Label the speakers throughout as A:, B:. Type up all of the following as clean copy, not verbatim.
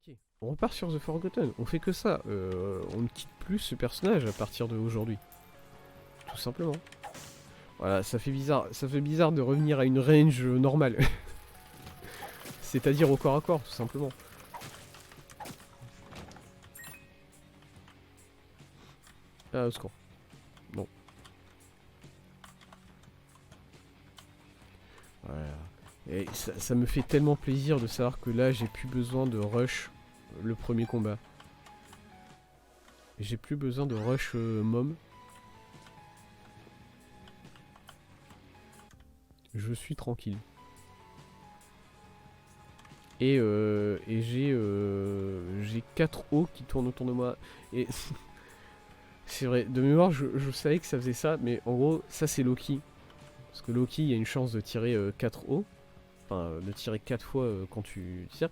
A: Ok, on repart sur The Forgotten, on fait que ça, on ne quitte plus ce personnage à partir d'aujourd'hui. Tout simplement. Voilà, ça fait bizarre de revenir à une range normale. C'est-à-dire au corps à corps, tout simplement. Ah, au secours. Bon. Voilà. Et ça me fait tellement plaisir de savoir que là, j'ai plus besoin de rush le premier combat. J'ai plus besoin de rush mom. Je suis tranquille. Et j'ai 4 O qui tournent autour de moi. Et c'est vrai, de mémoire, je savais que ça faisait ça, mais en gros, ça c'est Loki. Parce que Loki, il y a une chance de tirer 4 O. Enfin, de tirer 4 fois quand tu tires.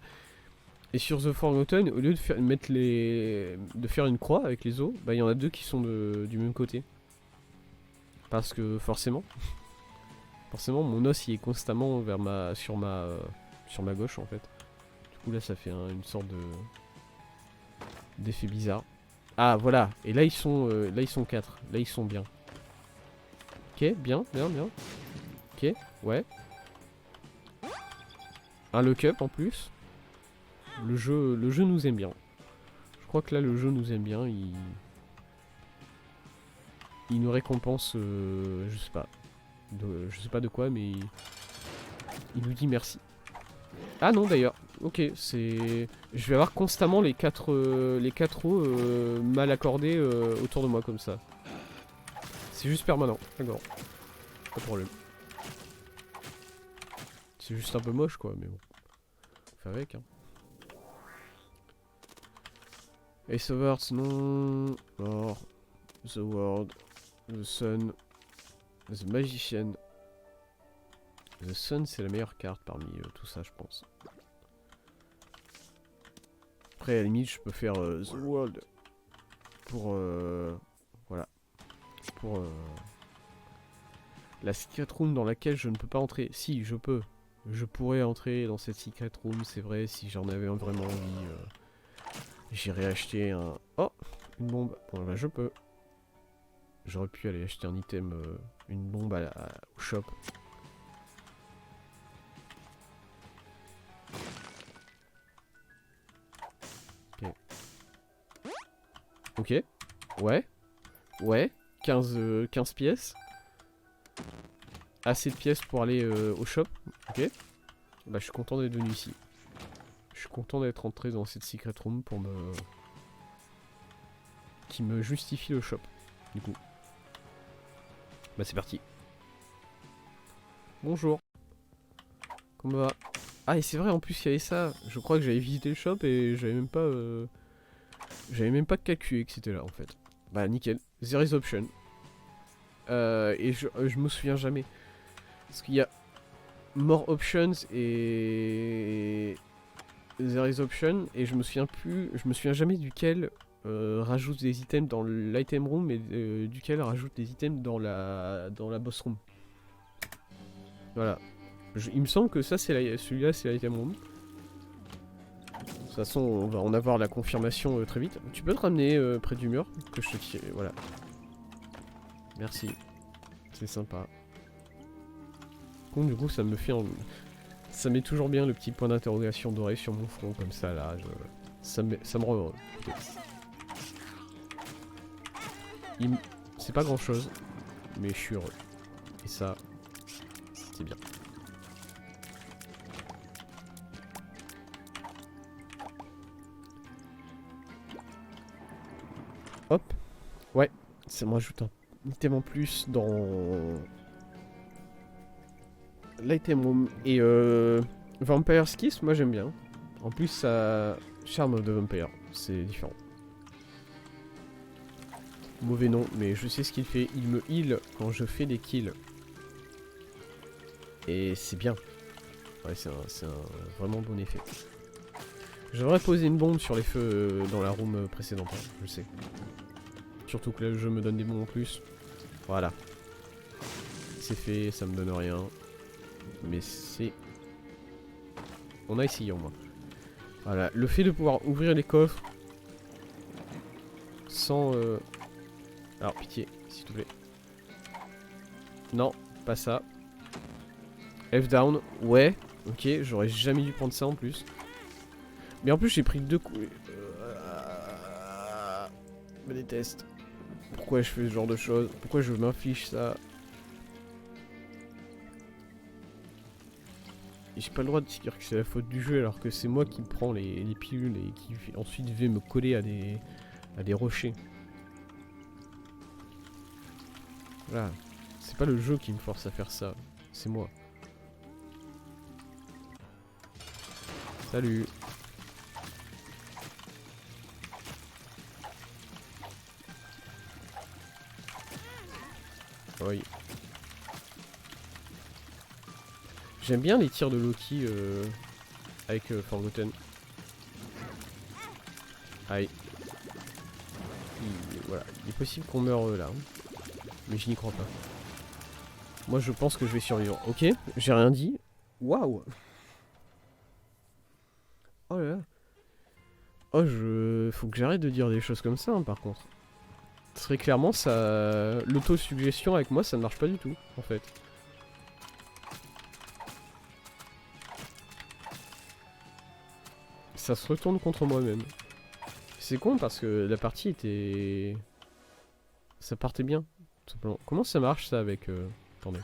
A: Et sur The Forgotten, au lieu de faire une croix avec les os, bah il y en a deux qui sont du même côté. Parce que forcément, mon os il est constamment sur ma gauche en fait. Du coup là ça fait une sorte d'effet bizarre. Ah voilà, et là ils sont 4, là ils sont bien. Ok, bien. Ok, ouais. Un lock-up en plus. Le jeu nous aime bien. Je crois que là le jeu nous aime bien, il nous récompense, je sais pas. Je sais pas de quoi, mais il nous dit merci. Ah non d'ailleurs, ok, c'est... Je vais avoir constamment les 4 os mal accordés autour de moi comme ça. C'est juste permanent, d'accord. Pas de problème. C'est juste un peu moche quoi, mais bon. On fait avec hein. Ace of Hearts, non. Or, The World, The Sun, The Magician. The Sun c'est la meilleure carte parmi tout ça je pense. Après à la limite je peux faire The World pour voilà. Pour la secret room dans laquelle je ne peux pas entrer. Si je peux. Je pourrais entrer dans cette secret room, c'est vrai, si j'en avais vraiment envie. J'irais acheter un... Oh, une bombe. Bon là je peux. J'aurais pu aller acheter un item, une bombe au shop. Ok. Ok. Ouais. Ouais. 15 pièces. Assez de pièces pour aller au shop. Ok. Bah je suis content d'être venu ici. Je suis content d'être entré dans cette secret room pour qui me justifie le shop. Du coup. Bah c'est parti. Bonjour. Comment va? Ah et c'est vrai en plus il y avait ça. Je crois que j'avais visité le shop et j'avais même pas calculé que c'était là en fait. Bah nickel. There is option. Et je me souviens jamais. Parce qu'il y a more options et there is option et je me souviens jamais duquel rajoute des items dans l'item room et duquel rajoute des items dans la boss room. Voilà. Il me semble que ça c'est celui-là c'est l'item room. De toute façon on va en avoir la confirmation très vite. Tu peux te ramener près du mur que je te tire. Voilà. Merci. C'est sympa. Du coup ça me fait ça met toujours bien le petit point d'interrogation doré sur mon front comme ça là. Ça me rend heureux. C'est pas grand chose, mais je suis heureux. Et ça, c'est bien. Hop. Ouais, ça me rajoute un item en plus dans l'item room. Et Vampire's Kiss, moi j'aime bien. En plus, ça... Charm of the Vampire, c'est différent. Mauvais nom, mais je sais ce qu'il fait. Il me heal quand je fais des kills. Et c'est bien. Ouais, c'est un vraiment bon effet. J'aurais posé une bombe sur les feux dans la room précédente, hein, je sais. Surtout que là le jeu me donne des bombes en plus. Voilà. C'est fait, ça me donne rien. Mais c'est... On a essayé au moins. Voilà, le fait de pouvoir ouvrir les coffres sans... Alors, pitié, s'il te plaît. Non, pas ça. F down, ouais, ok, j'aurais jamais dû prendre ça en plus. Mais en plus, j'ai pris 2 coups. Je me déteste. Pourquoi je fais ce genre de choses? Pourquoi je m'inflige ça? J'ai pas le droit de dire que c'est la faute du jeu alors que c'est moi qui prends les pilules et qui ensuite vais me coller à des rochers. Voilà. C'est pas le jeu qui me force à faire ça. C'est moi. Salut. Oui. J'aime bien les tirs de Loki avec Forgotten. Aïe. Voilà. Il est possible qu'on meure là. Mais je n'y crois pas. Moi je pense que je vais survivre. Ok, j'ai rien dit. Waouh. Oh là là. Oh faut que j'arrête de dire des choses comme ça hein, par contre. Très clairement ça... L'autosuggestion avec moi ça ne marche pas du tout en fait. Ça se retourne contre moi-même. C'est con parce que la partie était... Ça partait bien, tout simplement. Comment ça marche ça avec... Attendez.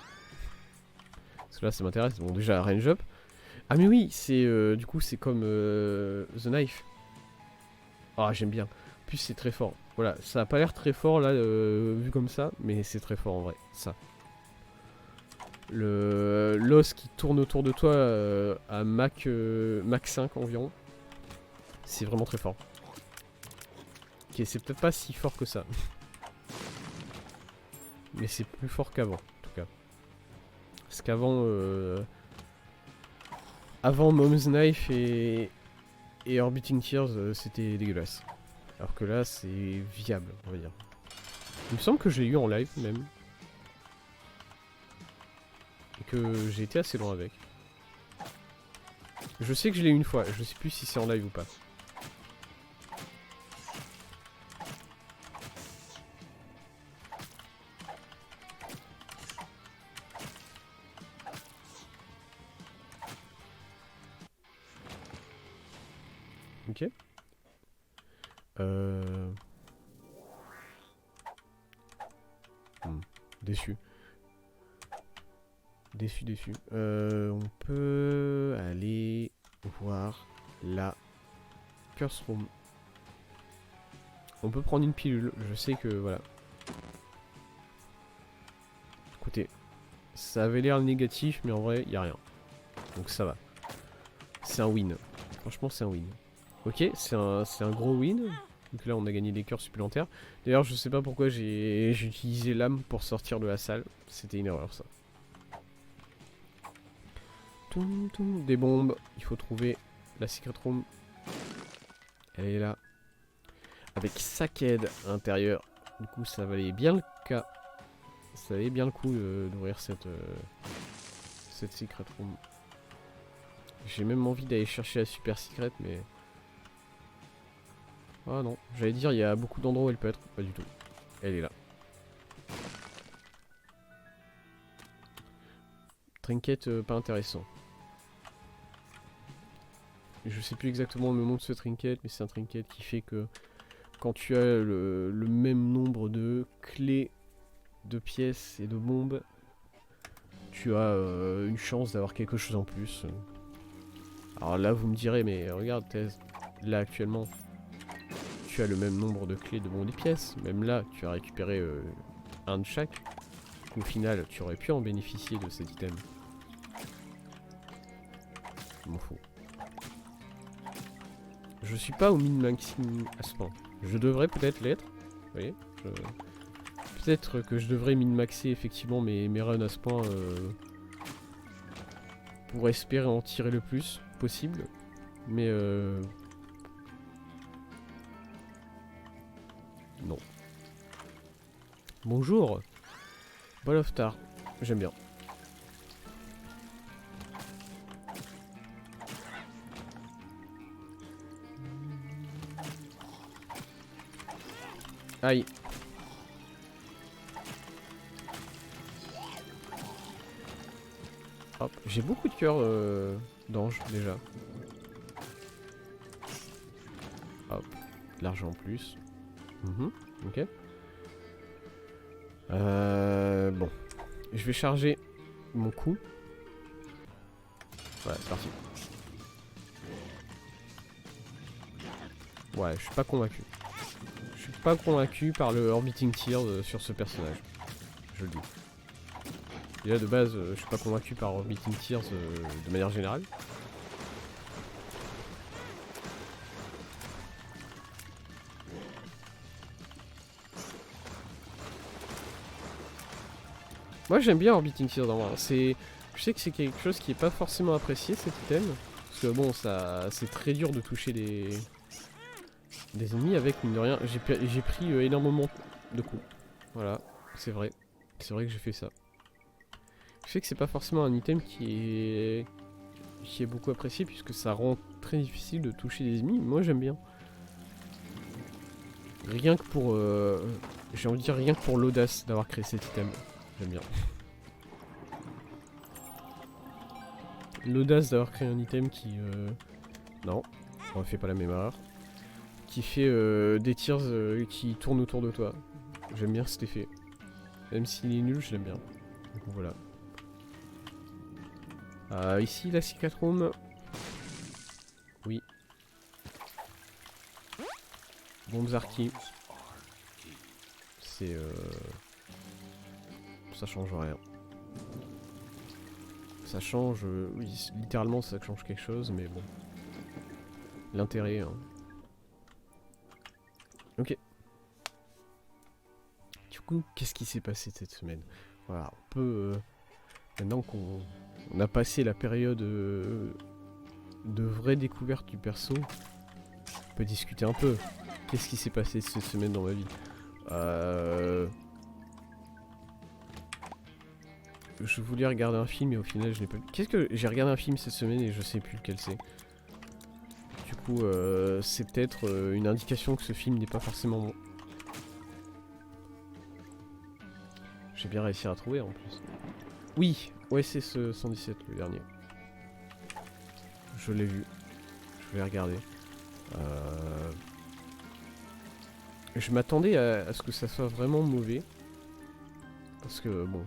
A: Parce que là ça m'intéresse. Bon déjà range up. Ah mais oui, c'est du coup c'est comme The Knife. Ah j'aime bien. En plus c'est très fort. Voilà, ça a pas l'air très fort là vu comme ça, mais c'est très fort en vrai. Ça. L'os qui tourne autour de toi à Mach 5 environ. C'est vraiment très fort. Ok, c'est peut-être pas si fort que ça. Mais c'est plus fort qu'avant, en tout cas. Parce qu'avant... Avant Mom's Knife et Orbiting Tears, c'était dégueulasse. Alors que là, c'est viable, on va dire. Il me semble que j'ai eu en live, même. Et que j'ai été assez loin avec. Je sais que je l'ai eu une fois, je sais plus si c'est en live ou pas. Ok. Déçu. Déçu. On peut aller voir la Curse Room. On peut prendre une pilule. Je sais que voilà. Écoutez, ça avait l'air négatif, mais en vrai, il n'y a rien. Donc ça va. C'est un win. Franchement, c'est un win. Ok, c'est un gros win. Donc là, on a gagné des cœurs supplémentaires. D'ailleurs, je sais pas pourquoi j'ai utilisé l'âme pour sortir de la salle. C'était une erreur, ça. Des bombes. Il faut trouver la secret room. Elle est là. Avec Sackhead à l'intérieur. Du coup, ça valait bien le cas. Ça valait bien le coup d'ouvrir cette secret room. J'ai même envie d'aller chercher la super secret, mais... Ah non, j'allais dire, il y a beaucoup d'endroits où elle peut être. Pas du tout. Elle est là. Trinket pas intéressant. Je sais plus exactement le nom de ce trinket, mais c'est un trinket qui fait que quand tu as le même nombre de clés, de pièces et de bombes, tu as une chance d'avoir quelque chose en plus. Alors là, vous me direz, mais regarde, Thèse, là actuellement, tu as le même nombre de clés, de bombes et de pièces. Même là, tu as récupéré un de chaque. Au final, tu aurais pu en bénéficier de cet item. Je m'en fous. Je suis pas au min-maxing à ce point. Je devrais peut-être l'être. Vous voyez, peut-être que je devrais min-maxer effectivement mes runs à ce point pour espérer en tirer le plus possible. Mais non. Bonjour. Ball of Tar. J'aime bien. Aïe. Hop, j'ai beaucoup de cœurs d'ange déjà. Hop, de l'argent en plus. Ok. Bon, je vais charger mon coup. Voilà, c'est parti. Ouais, je suis pas convaincu. Je suis pas convaincu par le Orbiting Tears sur ce personnage. Je le dis. Déjà de base, je suis pas convaincu par Orbiting Tears de manière générale. Moi j'aime bien Orbiting Tears en vrai. Je sais que c'est quelque chose qui est pas forcément apprécié cet item. Parce que bon, c'est très dur de toucher des ennemis avec, mine de rien. J'ai pris énormément de coups. Voilà, c'est vrai. C'est vrai que j'ai fait ça. Je sais que c'est pas forcément un item qui est beaucoup apprécié puisque ça rend très difficile de toucher des ennemis. Moi j'aime bien. Rien que pour... j'ai envie de dire rien que pour l'audace d'avoir créé cet item. J'aime bien. L'audace d'avoir créé un item qui... Non, on refait pas la même erreur. Qui fait des tirs qui tournent autour de toi. J'aime bien cet effet. Même s'il est nul, je l'aime bien. Donc voilà. Ici, la Secret Room. Oui. Bombes Arky. C'est... Ça change rien. Ça change... oui, littéralement, ça change quelque chose, mais bon. L'intérêt, hein. Ok. Du coup, qu'est-ce qui s'est passé cette semaine? Voilà, on peut... maintenant qu'on a passé la période de vraie découverte du perso, on peut discuter un peu. Qu'est-ce qui s'est passé cette semaine dans ma vie? Je voulais regarder un film et au final je n'ai pas... Qu'est-ce que... J'ai regardé un film cette semaine et je sais plus lequel c'est. Du coup, c'est peut-être une indication que ce film n'est pas forcément bon. J'ai bien réussi à trouver en plus. Oui, ouais, c'est ce 117, le dernier. Je l'ai vu. Je l'ai regardé. Je m'attendais à ce que ça soit vraiment mauvais. Parce que, bon,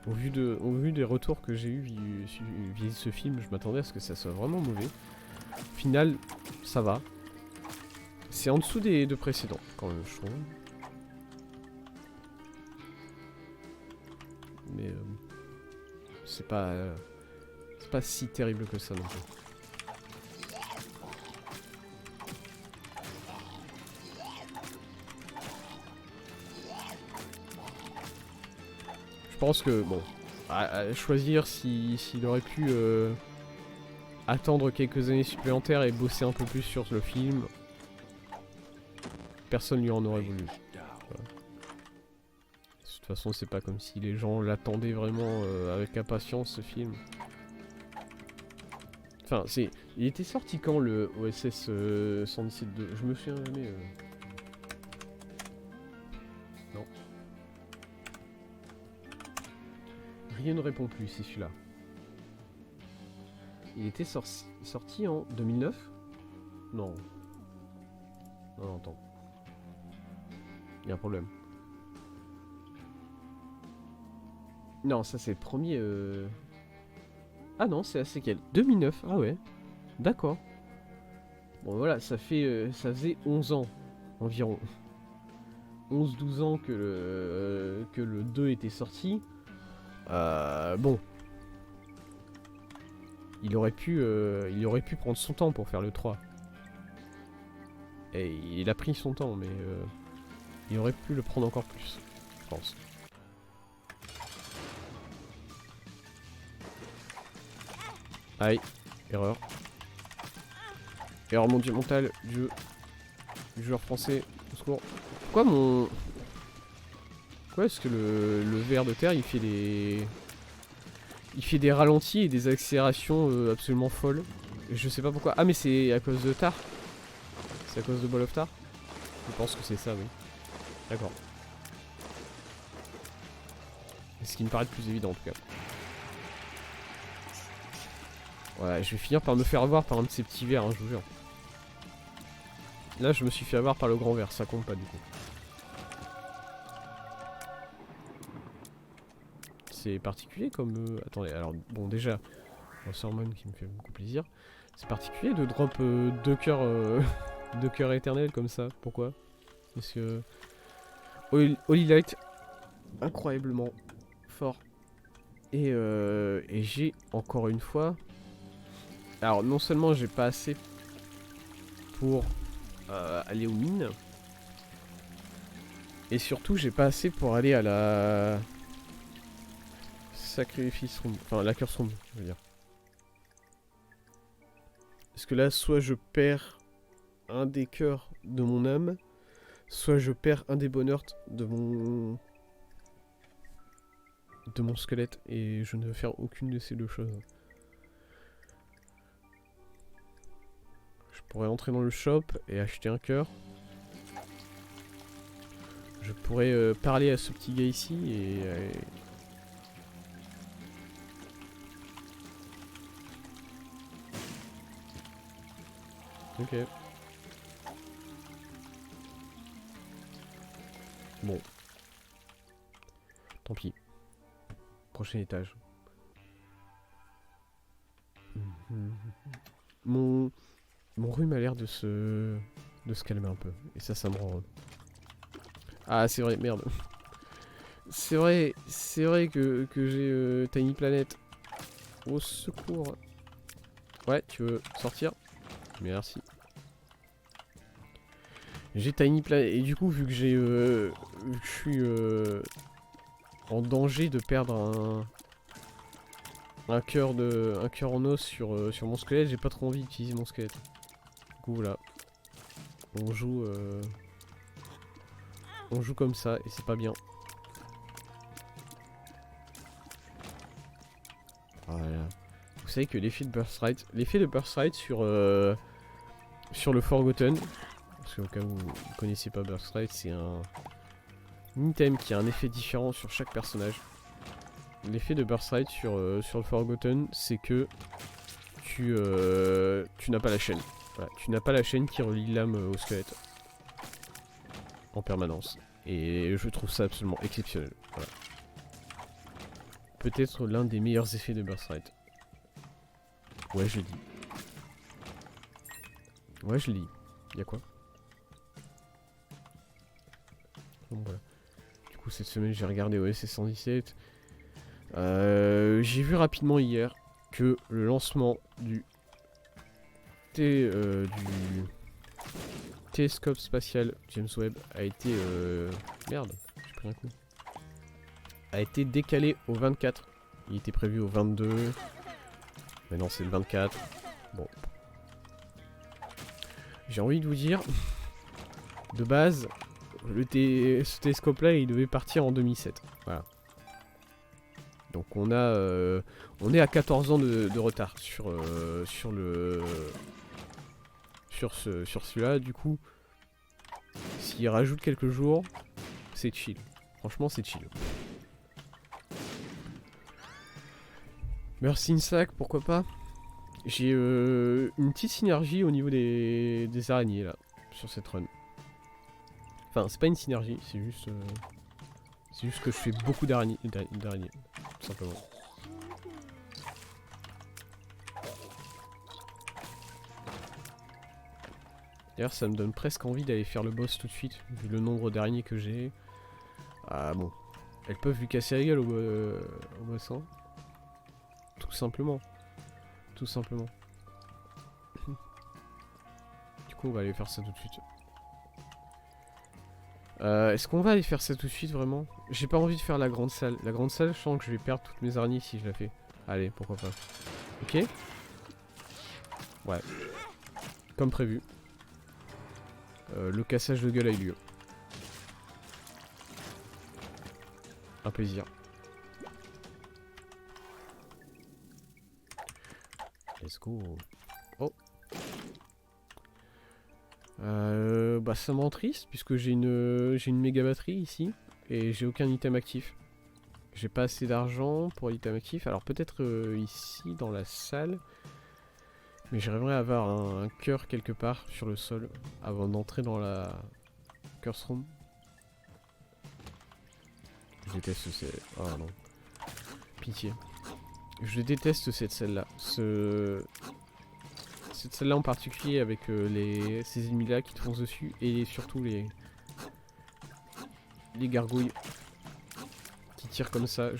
A: au vu des retours que j'ai eu via ce film, je m'attendais à ce que ça soit vraiment mauvais. Au final, ça va. C'est en dessous des deux précédents, quand même, je trouve. Mais c'est pas si terrible que ça non plus. Je pense que, bon, à choisir s'il aurait pu attendre quelques années supplémentaires et bosser un peu plus sur le film, personne lui en aurait voulu. Voilà. De toute façon, c'est pas comme si les gens l'attendaient vraiment avec impatience, ce film. Enfin, il était sorti quand le OSS 117-2? Je me souviens jamais. Non. Rien ne répond plus, c'est celui-là. Il était sorti en 2009? Non. Non, attends. Il y a un problème. Non, ça c'est le premier... Ah non, c'est la séquelle. 2009, ah ouais. D'accord. Bon voilà, ça faisait 11 ans, environ. 11-12 ans que le 2 était sorti. Bon. Il aurait pu prendre son temps pour faire le 3. Et il a pris son temps, mais il aurait pu le prendre encore plus, je pense. Aïe, erreur. Erreur monumentale du joueur français. Au secours. Pourquoi est-ce que le ver de terre il fait des ralentis et des accélérations absolument folles? Je sais pas pourquoi. Ah mais c'est à cause de Tar. C'est à cause de Ball of Tar. Je pense que c'est ça, oui. D'accord. C'est ce qui me paraît le plus évident en tout cas. Ouais, je vais finir par me faire avoir par un de ces petits vers, hein, je vous jure. Là, je me suis fait avoir par le grand ver, ça compte pas du coup. C'est particulier comme... Attendez, alors, bon, déjà, Sormon qui me fait beaucoup plaisir. C'est particulier de drop 2 cœurs 2 cœurs éternels comme ça. Pourquoi? Parce que... Holy Light, incroyablement fort. Et j'ai, encore une fois... Alors, non seulement j'ai pas assez pour aller aux mines, et surtout j'ai pas assez pour aller à la... Sacrifice room, enfin la curse room, je veux dire. Parce que là, soit je perds un des cœurs de mon âme, soit je perds un des bonheurs de mon squelette, et je ne veux faire aucune de ces deux choses. Je pourrais entrer dans le shop et acheter un cœur. Je pourrais parler à ce petit gars ici et ok. Bon. Tant pis. Prochain étage. Mon rhume a l'air de se calmer un peu. Et ça me rend... Ah, c'est vrai, merde. C'est vrai que j'ai Tiny Planet. Au secours. Ouais, tu veux sortir? Merci. J'ai Tiny Planet. Et du coup, vu que j'ai... vu que je suis en danger de perdre un cœur en os sur mon squelette, j'ai pas trop envie d'utiliser mon squelette. Du coup, voilà. On joue comme ça et c'est pas bien. Voilà. Vous savez que l'effet de Birthright sur le Forgotten, parce qu'au cas où vous ne connaissez pas Birthright, c'est un item qui a un effet différent sur chaque personnage. L'effet de Birthright sur le Forgotten, c'est que tu n'as pas la chaîne. Voilà, tu n'as pas la chaîne qui relie l'âme au squelette en permanence. Et je trouve ça absolument exceptionnel. Voilà. Peut-être l'un des meilleurs effets de Birthright. Ouais, je l'ai dit. Ouais, je l'ai dit. Y'a quoi? Donc voilà. Du coup, cette semaine, j'ai regardé OSS 117. J'ai vu rapidement hier que le lancement du télescope spatial James Webb a été... Merde, j'ai pris un coup. A été décalé au 24. Il était prévu au 22. Maintenant c'est le 24. Bon. J'ai envie de vous dire, de base, ce télescope là il devait partir en 2007. Voilà. Donc on est à 14 ans de retard sur celui-là. Du coup, s'il rajoute quelques jours, c'est chill. Franchement, c'est chill. Merci Insac, pourquoi pas. J'ai une petite synergie au niveau des araignées là, sur cette run. Enfin, c'est pas une synergie, c'est juste que je fais beaucoup d'araignées, tout simplement. D'ailleurs, ça me donne presque envie d'aller faire le boss tout de suite, vu le nombre d'araignées que j'ai. Ah bon, elles peuvent lui casser la gueule au boss, hein. Tout simplement. Tout simplement. Du coup, on va aller faire ça tout de suite. Est-ce qu'on va aller faire ça tout de suite, vraiment? J'ai pas envie de faire la grande salle. La grande salle, je sens que je vais perdre toutes mes araignées si je la fais. Allez, pourquoi pas. Ok. Ouais. Comme prévu. Le cassage de gueule a eu lieu. Un plaisir. Let's go. Oh. bah ça me rend triste puisque j'ai une méga batterie ici et j'ai aucun item actif. J'ai pas assez d'argent pour l'item actif. Alors peut-être ici dans la salle. Mais j'aimerais avoir un cœur quelque part sur le sol avant d'entrer dans la curse room. Je déteste cette... Oh non. Pitié. Je déteste cette salle-là. Cette salle-là en particulier avec ces ennemis-là qui te foncent dessus. Et surtout les gargouilles qui tirent comme ça.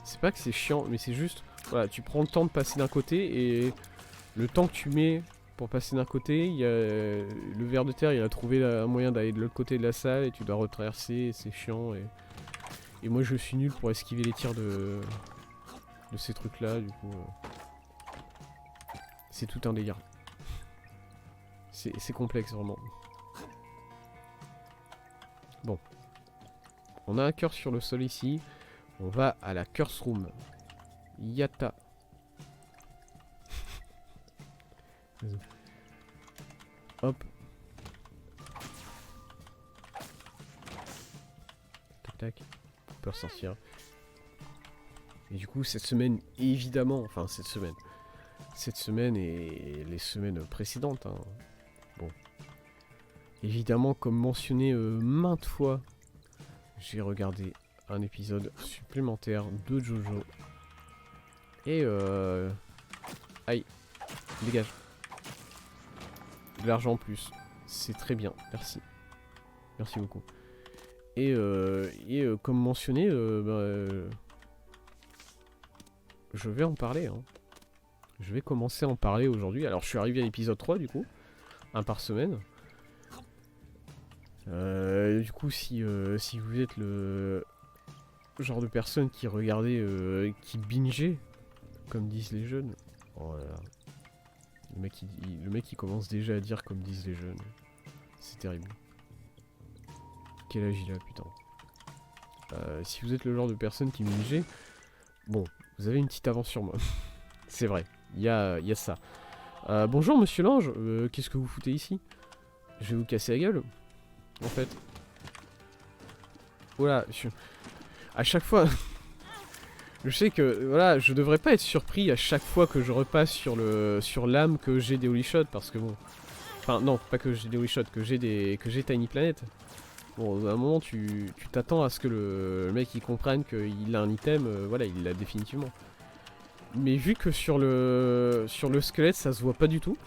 A: C'est pas que c'est chiant, mais c'est juste... Voilà, tu prends le temps de passer d'un côté et le temps que tu mets pour passer d'un côté, il y a le ver de terre, il a trouvé un moyen d'aller de l'autre côté de la salle et tu dois retraverser, c'est chiant. Et moi je suis nul pour esquiver les tirs de ces trucs là, du coup c'est tout un délire. C'est complexe vraiment. Bon, on a un cœur sur le sol ici, on va à la curse room. Yata. Hop. Tac tac. On peut ressortir. Et du coup cette semaine, évidemment, enfin cette semaine et les semaines précédentes, hein. Bon. Évidemment, comme mentionné maintes fois, j'ai regardé un épisode supplémentaire de Jojo. Et aïe, dégage. De l'argent en plus. C'est très bien, merci. Merci beaucoup. Et comme mentionné, je vais en parler. Hein. Je vais commencer à en parler aujourd'hui. Alors je suis arrivé à l'épisode 3 du coup. Un par semaine. Du coup si vous êtes le genre de personne qui regardait, qui bingeait, comme disent les jeunes. Oh là là. Le mec il commence déjà à dire comme disent les jeunes. C'est terrible. Quel âge il a, putain. Si vous êtes le genre de personne qui bingeait, bon, vous avez une petite avance sur moi. C'est vrai, il y a ça. Bonjour monsieur l'ange, qu'est-ce que vous foutez ici? Je vais vous casser la gueule, en fait. Voilà, à chaque fois... Je sais que, voilà, je devrais pas être surpris à chaque fois que je repasse sur l'âme que j'ai des Holy Shots, parce que bon... Enfin, non, pas que j'ai des Holy Shots, que j'ai Tiny Planet. Bon, à un moment, tu t'attends à ce que le mec il comprenne qu'il a un item, voilà, il l'a définitivement. Mais vu que sur le squelette, ça se voit pas du tout.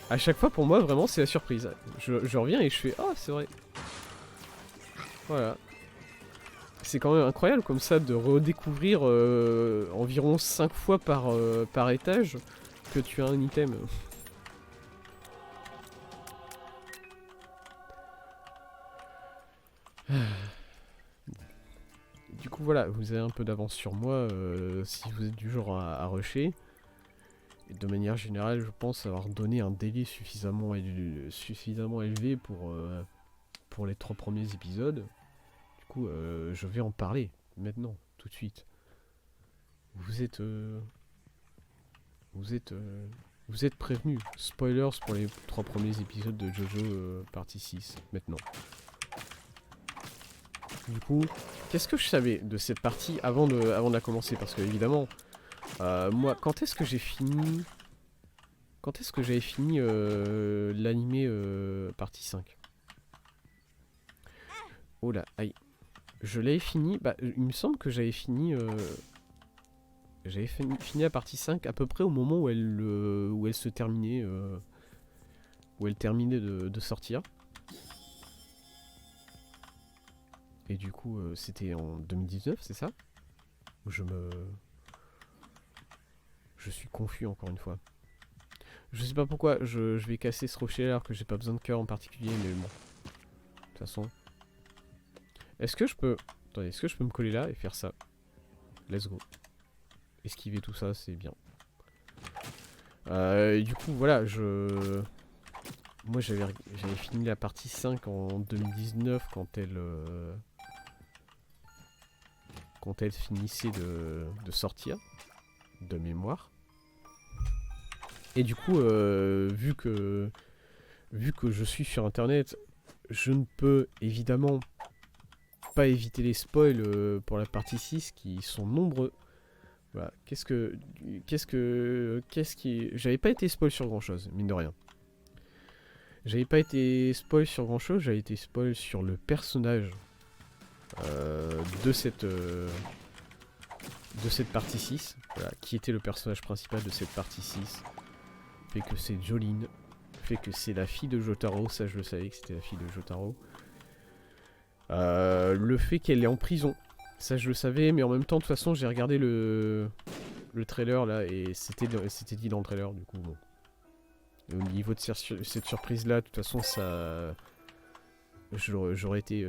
A: À chaque fois, pour moi, vraiment, c'est la surprise. Je reviens et je fais, ah, c'est vrai. Voilà. C'est quand même incroyable comme ça de redécouvrir environ 5 fois par étage que tu as un item. Du coup voilà, vous avez un peu d'avance sur moi si vous êtes du genre à rusher. Et de manière générale, je pense avoir donné un délai suffisamment élevé pour les 3 premiers épisodes. Du coup, je vais en parler maintenant, tout de suite. Vous êtes prévenus. Spoilers pour les 3 premiers épisodes de Jojo partie 6, maintenant. Du coup, qu'est-ce que je savais de cette partie avant de la commencer? Parce que évidemment, moi, quand est-ce que j'ai fini... Quand est-ce que j'avais fini l'animé partie 5? Oh là, aïe. Je l'avais fini, bah il me semble que j'avais fini... J'avais fini la partie 5 à peu près au moment où elle se terminait... où elle terminait de sortir. Et du coup, c'était en 2019, c'est ça? Je suis confus encore une fois. Je sais pas pourquoi je vais casser ce rocher alors que j'ai pas besoin de cœur en particulier, mais bon. De toute façon. Est-ce que je peux... Attendez, est-ce que je peux me coller là et faire ça? Let's go. Esquiver tout ça, c'est bien. Du coup, voilà, moi j'avais fini la partie 5 en 2019 quand elle finissait de sortir, de mémoire. Et du coup, vu que je suis sur internet, je ne peux évidemment pas éviter les spoils pour la partie 6 qui sont nombreux. Voilà. Qu'est-ce qui... J'avais pas été spoil sur grand chose, mine de rien. J'avais pas été spoil sur grand chose, j'avais été spoil sur le personnage de cette partie 6. Voilà, qui était le personnage principal de cette partie 6. Fait que c'est Jolene. Fait que c'est la fille de Jotaro, ça je le savais que c'était la fille de Jotaro. Le fait qu'elle est en prison, ça je le savais, mais en même temps de toute façon j'ai regardé le trailer là et c'était dit dans le trailer du coup bon. Et au niveau de cette surprise là, de toute façon ça... J'aurais été...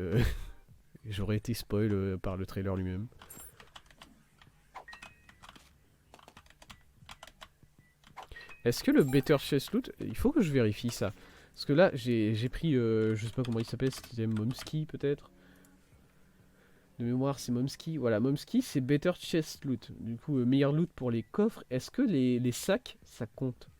A: j'aurais été spoil par le trailer lui-même. Est-ce que le Better Chest Loot... Il faut que je vérifie ça. Parce que là, j'ai pris... je sais pas comment il s'appelle, c'était Momsky peut-être. De mémoire, c'est Momsky. Voilà, Momsky, c'est Better Chest Loot. Du coup, meilleur loot pour les coffres. Est-ce que les sacs, ça compte?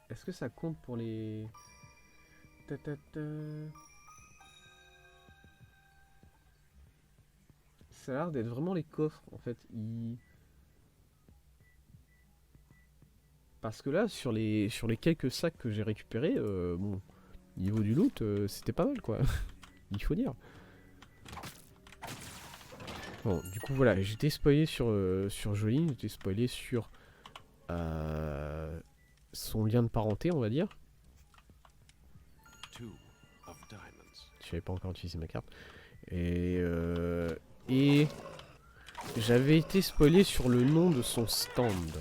A: Est-ce que ça compte pour les... Ta, ta, ta. Ça a l'air d'être vraiment les coffres, en fait. Parce que là, sur les quelques sacs que j'ai récupérés, bon, niveau du loot, c'était pas mal, quoi. Il faut dire. Bon, du coup, voilà, j'étais spoilé sur Jolene, j'étais spoilé sur son lien de parenté, on va dire. Je savais pas encore utiliser ma carte. Et j'avais été spoilé sur le nom de son stand.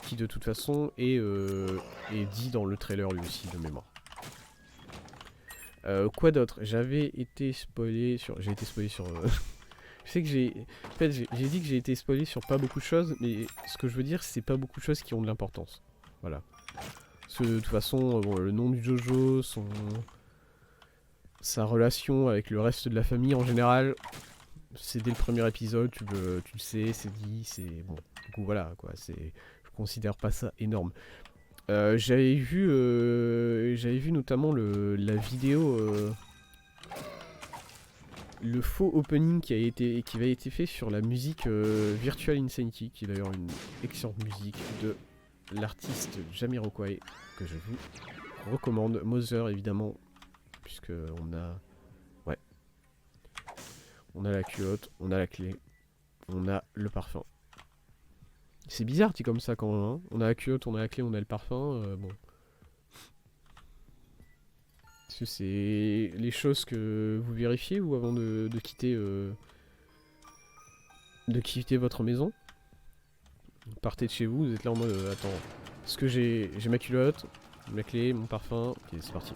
A: Qui de toute façon est dit dans le trailer lui aussi de mémoire. Quoi d'autre? J'avais été spoilé sur... J'ai été spoilé sur... Je sais que j'ai... En fait, j'ai dit que j'ai été spoilé sur pas beaucoup de choses, mais ce que je veux dire, c'est pas beaucoup de choses qui ont de l'importance. Voilà. Parce que de toute façon, bon, le nom du Jojo, sa relation avec le reste de la famille en général, c'est dès le premier épisode, tu le sais, c'est dit, c'est... Bon, du coup voilà, quoi, c'est... Je considère pas ça énorme. J'avais vu notamment la vidéo, le faux opening qui avait été fait sur la musique Virtual Insanity, qui est d'ailleurs une excellente musique de l'artiste Jamiroquai, que je vous recommande. Mother évidemment, puisque on a... Ouais. On a la culotte, on a la clé, on a le parfum. C'est bizarre, dit comme ça quand même. Hein. On a la culotte, on a la clé, on a le parfum. Bon. Est-ce que c'est les choses que vous vérifiez ou avant de quitter votre maison? Vous partez de chez vous, vous êtes là en mode attends, est-ce que j'ai ma culotte, ma clé, mon parfum? Ok, c'est parti.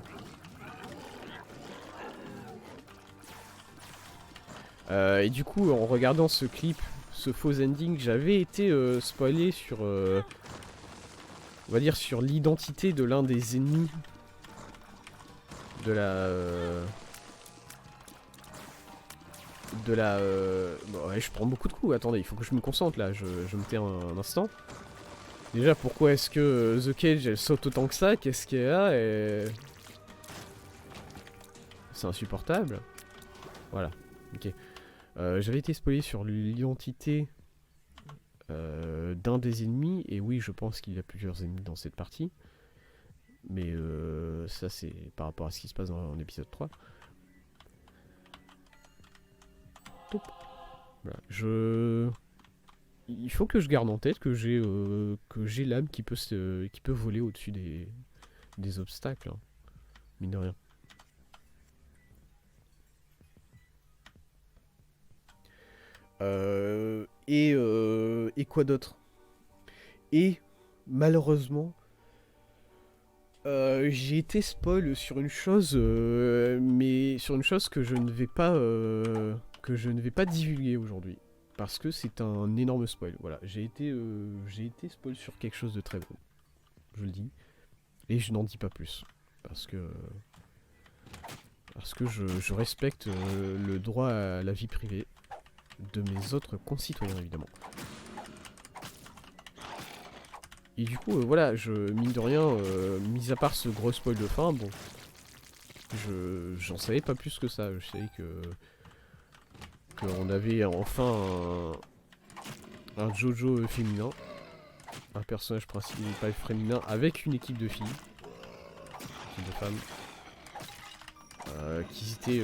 A: Et du coup, en regardant ce clip, ce faux ending, j'avais été spoilé sur, on va dire, sur l'identité de l'un des ennemis de la... Bon, ouais, je prends beaucoup de coups, attendez, il faut que je me concentre là, je me tais un instant. Déjà, pourquoi est-ce que The Cage, elle saute autant que ça? Qu'est-ce qu'il y a et... C'est insupportable. Voilà, ok. J'avais été spoilé sur l'identité d'un des ennemis, et oui, je pense qu'il y a plusieurs ennemis dans cette partie. Mais ça, c'est par rapport à ce qui se passe dans l'épisode 3. Voilà. Il faut que je garde en tête que j'ai l'âme qui peut voler au-dessus des obstacles, hein. Mine de rien. Et quoi d'autre? Et malheureusement, j'ai été spoil sur une chose, mais sur une chose que je ne vais pas divulguer aujourd'hui, parce que c'est un énorme spoil. Voilà, j'ai été spoil sur quelque chose de très gros, je le dis, et je n'en dis pas plus, parce que Parce que je respecte le droit à la vie privée de mes autres concitoyens, évidemment. Et du coup, voilà, mine de rien, mis à part ce gros spoil de fin, bon, j'en savais pas plus que ça. Je savais qu'on avait enfin un Jojo féminin, un personnage principal féminin avec une équipe de filles, de femmes, qui étaient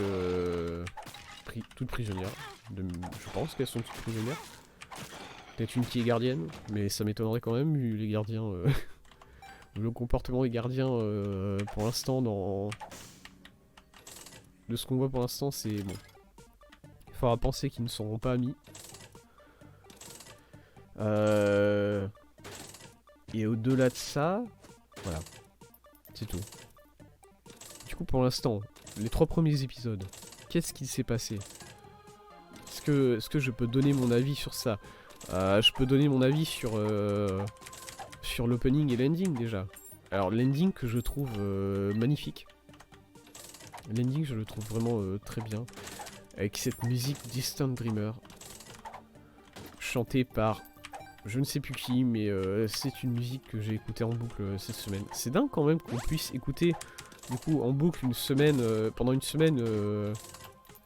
A: toutes prisonnières. Je pense qu'elles sont toutes prisonnières. Peut-être une qui est gardienne, mais ça m'étonnerait quand même, vu les gardiens. Le comportement des gardiens, pour l'instant, de ce qu'on voit pour l'instant, c'est bon. Il faudra penser qu'ils ne seront pas amis. Et au-delà de ça, voilà. C'est tout. Du coup, pour l'instant, les 3 premiers épisodes, qu'est-ce qui s'est passé? Est-ce que je peux donner mon avis sur ça? Je peux donner mon avis sur l'opening et l'ending déjà. Alors l'ending que je trouve magnifique. L'ending je le trouve vraiment très bien. Avec cette musique Distant Dreamer. Chantée par je ne sais plus qui, mais c'est une musique que j'ai écoutée en boucle cette semaine. C'est dingue quand même qu'on puisse écouter du coup en boucle une semaine, pendant une semaine,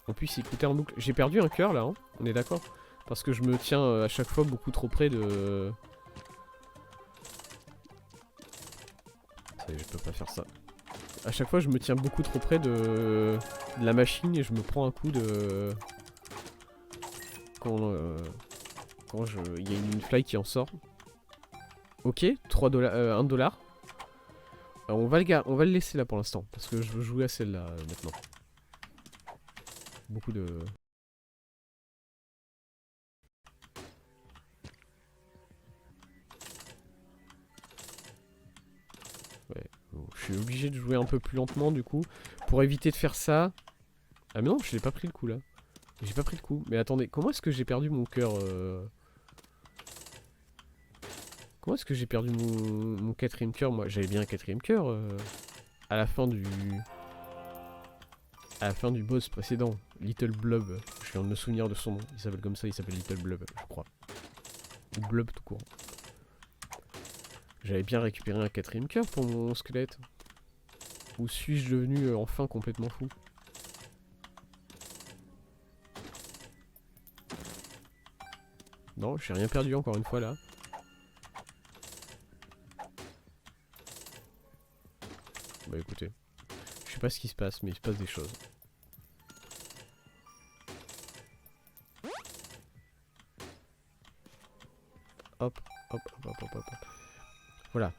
A: on puisse écouter en boucle. J'ai perdu un cœur là, hein, on est d'accord? Parce que je me tiens à chaque fois beaucoup trop près de... Ça y est, je peux pas faire ça. À chaque fois je me tiens beaucoup trop près de la machine et je me prends un coup de... Quand il y a une fly qui en sort. Ok, 3 $, 1 $. On va le laisser là pour l'instant, parce que je veux jouer à celle-là maintenant. Beaucoup de... Ouais, bon, je suis obligé de jouer un peu plus lentement du coup, pour éviter de faire ça. Ah mais non, je n'ai pas pris le coup là. J'ai pas pris le coup. Mais attendez, comment est-ce que j'ai perdu mon cœur Comment est-ce que j'ai perdu mon 4ème cœur? Moi, j'avais bien un 4ème cœur à la fin du... À la fin du boss précédent, Little Blob. Je viens de me souvenir de son nom. Il s'appelle comme ça, il s'appelle Little Blob, je crois. Ou Blob tout court. J'avais bien récupéré un 4ème cœur pour mon squelette. Ou suis-je devenu enfin complètement fou? Non, j'ai rien perdu encore une fois là. Bah écoutez, je sais pas ce qui se passe, mais il se passe des choses. Hop, hop, hop, hop, hop, hop. Voilà.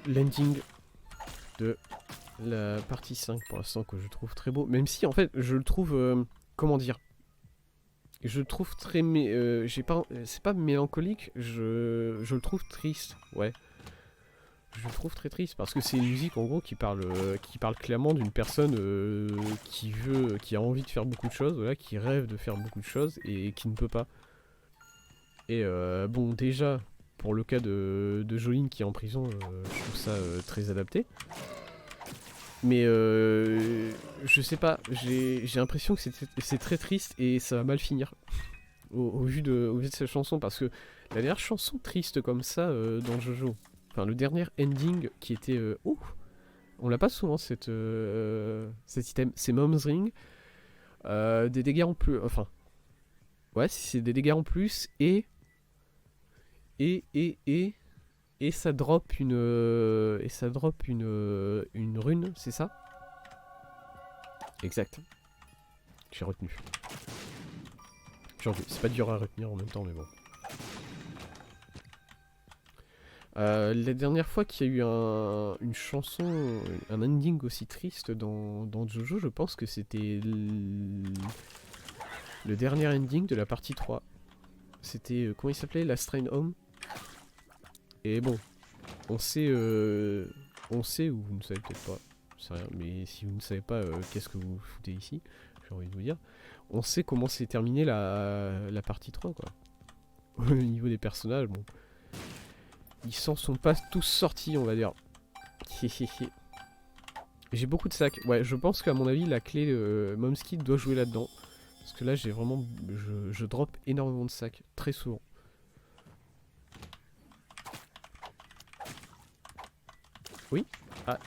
A: L'ending de la partie 5 pour l'instant que je trouve très beau. Même si en fait je le trouve... comment dire? Je le trouve très... c'est pas mélancolique, je le trouve triste, ouais. Je le trouve très triste parce que c'est une musique en gros qui parle clairement d'une personne qui a envie de faire beaucoup de choses, voilà, qui rêve de faire beaucoup de choses et qui ne peut pas. Et bon, déjà, pour le cas de Jolene qui est en prison, je trouve ça très adapté. Mais je sais pas, j'ai l'impression que c'est très triste et ça va mal finir. Au vu de cette chanson, parce que la dernière chanson triste comme ça dans Jojo, enfin le dernier ending qui était... on l'a pas souvent cet item, c'est Mom's Ring. Des dégâts en plus, enfin... Ouais, c'est des dégâts en plus et ça drop une... une rune, c'est ça? Exact. J'ai retenu. C'est pas dur à retenir en même temps, mais bon. La dernière fois qu'il y a eu une chanson, un ending aussi triste dans Jojo, je pense que c'était le dernier ending de la partie 3. C'était, comment il s'appelait? Last Train Home. Et bon, on sait ou vous ne savez peut-être pas, je sais rien, mais si vous ne savez pas, qu'est-ce que vous foutez ici, j'ai envie de vous dire. On sait comment s'est terminée la partie 3, quoi. Au niveau des personnages, bon. Ils s'en sont pas tous sortis, on va dire. J'ai beaucoup de sacs. Ouais, je pense qu'à mon avis, la clé Mom's Kit doit jouer là-dedans. Parce que là, j'ai vraiment... Je drop énormément de sacs, très souvent. Oui. Ah,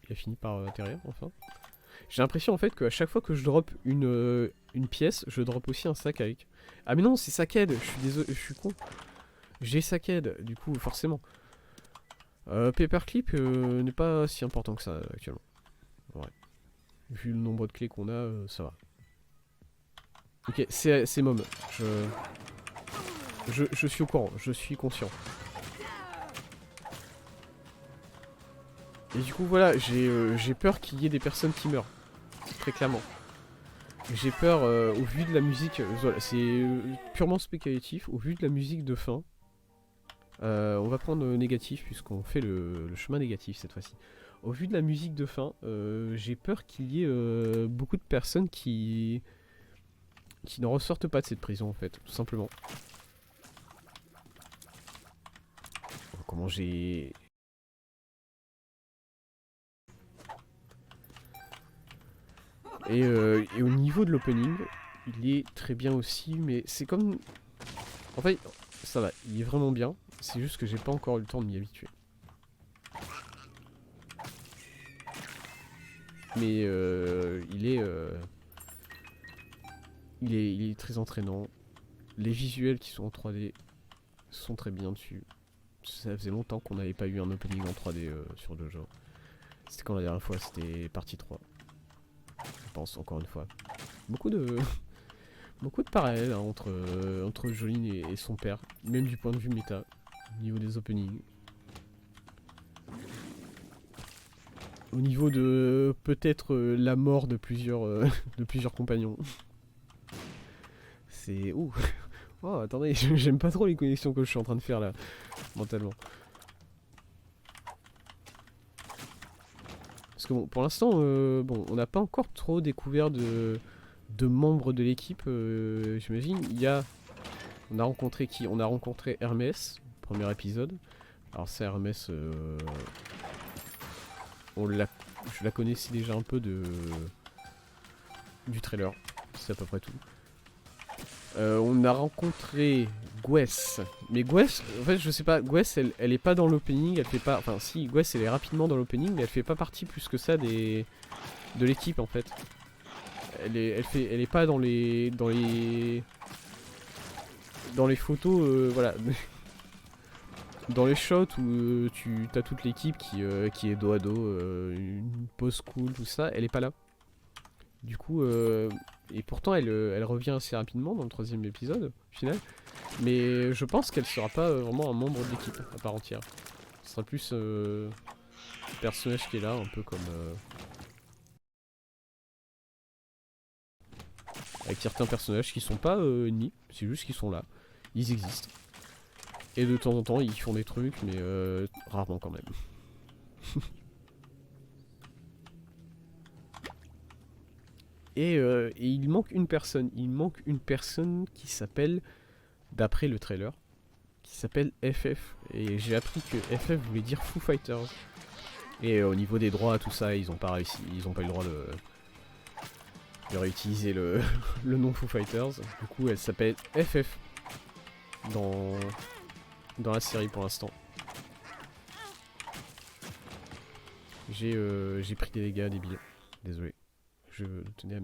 A: il a fini par atterrir, enfin. J'ai l'impression, en fait, qu'à chaque fois que je drop une pièce, je drop aussi un sac avec. Ah mais non, c'est saccade. Je suis désolé, je suis con. J'ai saccade, du coup, forcément. Paperclip n'est pas si important que ça, actuellement. Ouais. Vu le nombre de clés qu'on a, ça va. Ok, c'est Mom. Je suis au courant, je suis conscient. Et du coup, voilà, j'ai peur qu'il y ait des personnes qui meurent. Très clairement. J'ai peur, au vu de la musique, voilà, c'est purement spéculatif, au vu de la musique de fin. On va prendre négatif, puisqu'on fait le chemin négatif cette fois-ci. Au vu de la musique de fin, j'ai peur qu'il y ait beaucoup de personnes qui n'en ressortent pas de cette prison, en fait, tout simplement. Comment j'ai... Et au niveau de l'opening, il est très bien aussi, mais c'est comme... En fait, ça va, il est vraiment bien, c'est juste que j'ai pas encore eu le temps de m'y habituer. Mais il est très entraînant. Les visuels qui sont en 3D sont très bien dessus. Ça faisait longtemps qu'on n'avait pas eu un opening en 3D sur Jojo. C'était quand la dernière fois? C'était partie 3. Je pense, encore une fois. Beaucoup de... Beaucoup de parallèles hein, entre Jolene et son père. Même du point de vue méta. Au niveau des openings. Au niveau de peut-être la mort de plusieurs, de plusieurs compagnons. C'est... Ouh. Oh, attendez, j'aime pas trop les connexions que je suis en train de faire là, mentalement. Parce que bon, pour l'instant, bon, on n'a pas encore trop découvert de membres de l'équipe, j'imagine. On a rencontré qui? On a rencontré Hermès, premier épisode. Alors ça, Hermès, je la connaissais déjà un peu du trailer. C'est à peu près tout. On a rencontré Gwess. Mais Gwess, en fait, je sais pas, Gwess, elle est pas dans l'opening, elle fait pas... Enfin, si, Gwess, elle est rapidement dans l'opening, mais elle fait pas partie plus que ça de l'équipe, en fait. Elle est pas dans les photos, voilà. Dans les shots où tu as toute l'équipe qui est dos à dos, une pose cool, tout ça, elle est pas là. Du coup, et pourtant elle revient assez rapidement dans le troisième épisode, au final. Mais je pense qu'elle sera pas vraiment un membre de l'équipe à part entière. Ce sera plus un personnage qui est là, un peu comme... avec certains personnages qui sont pas ennemis, c'est juste qu'ils sont là. Ils existent. Et de temps en temps, ils font des trucs, mais rarement quand même. Et il manque une personne. Il manque une personne qui s'appelle, d'après le trailer, qui s'appelle FF. Et j'ai appris que FF voulait dire Foo Fighters. Et au niveau des droits, tout ça, ils ont pas réussi. Ils ont pas eu le droit de réutiliser le nom Foo Fighters. Du coup, elle s'appelle FF dans la série pour l'instant. J'ai pris des dégâts débiles. Désolé. Je tenais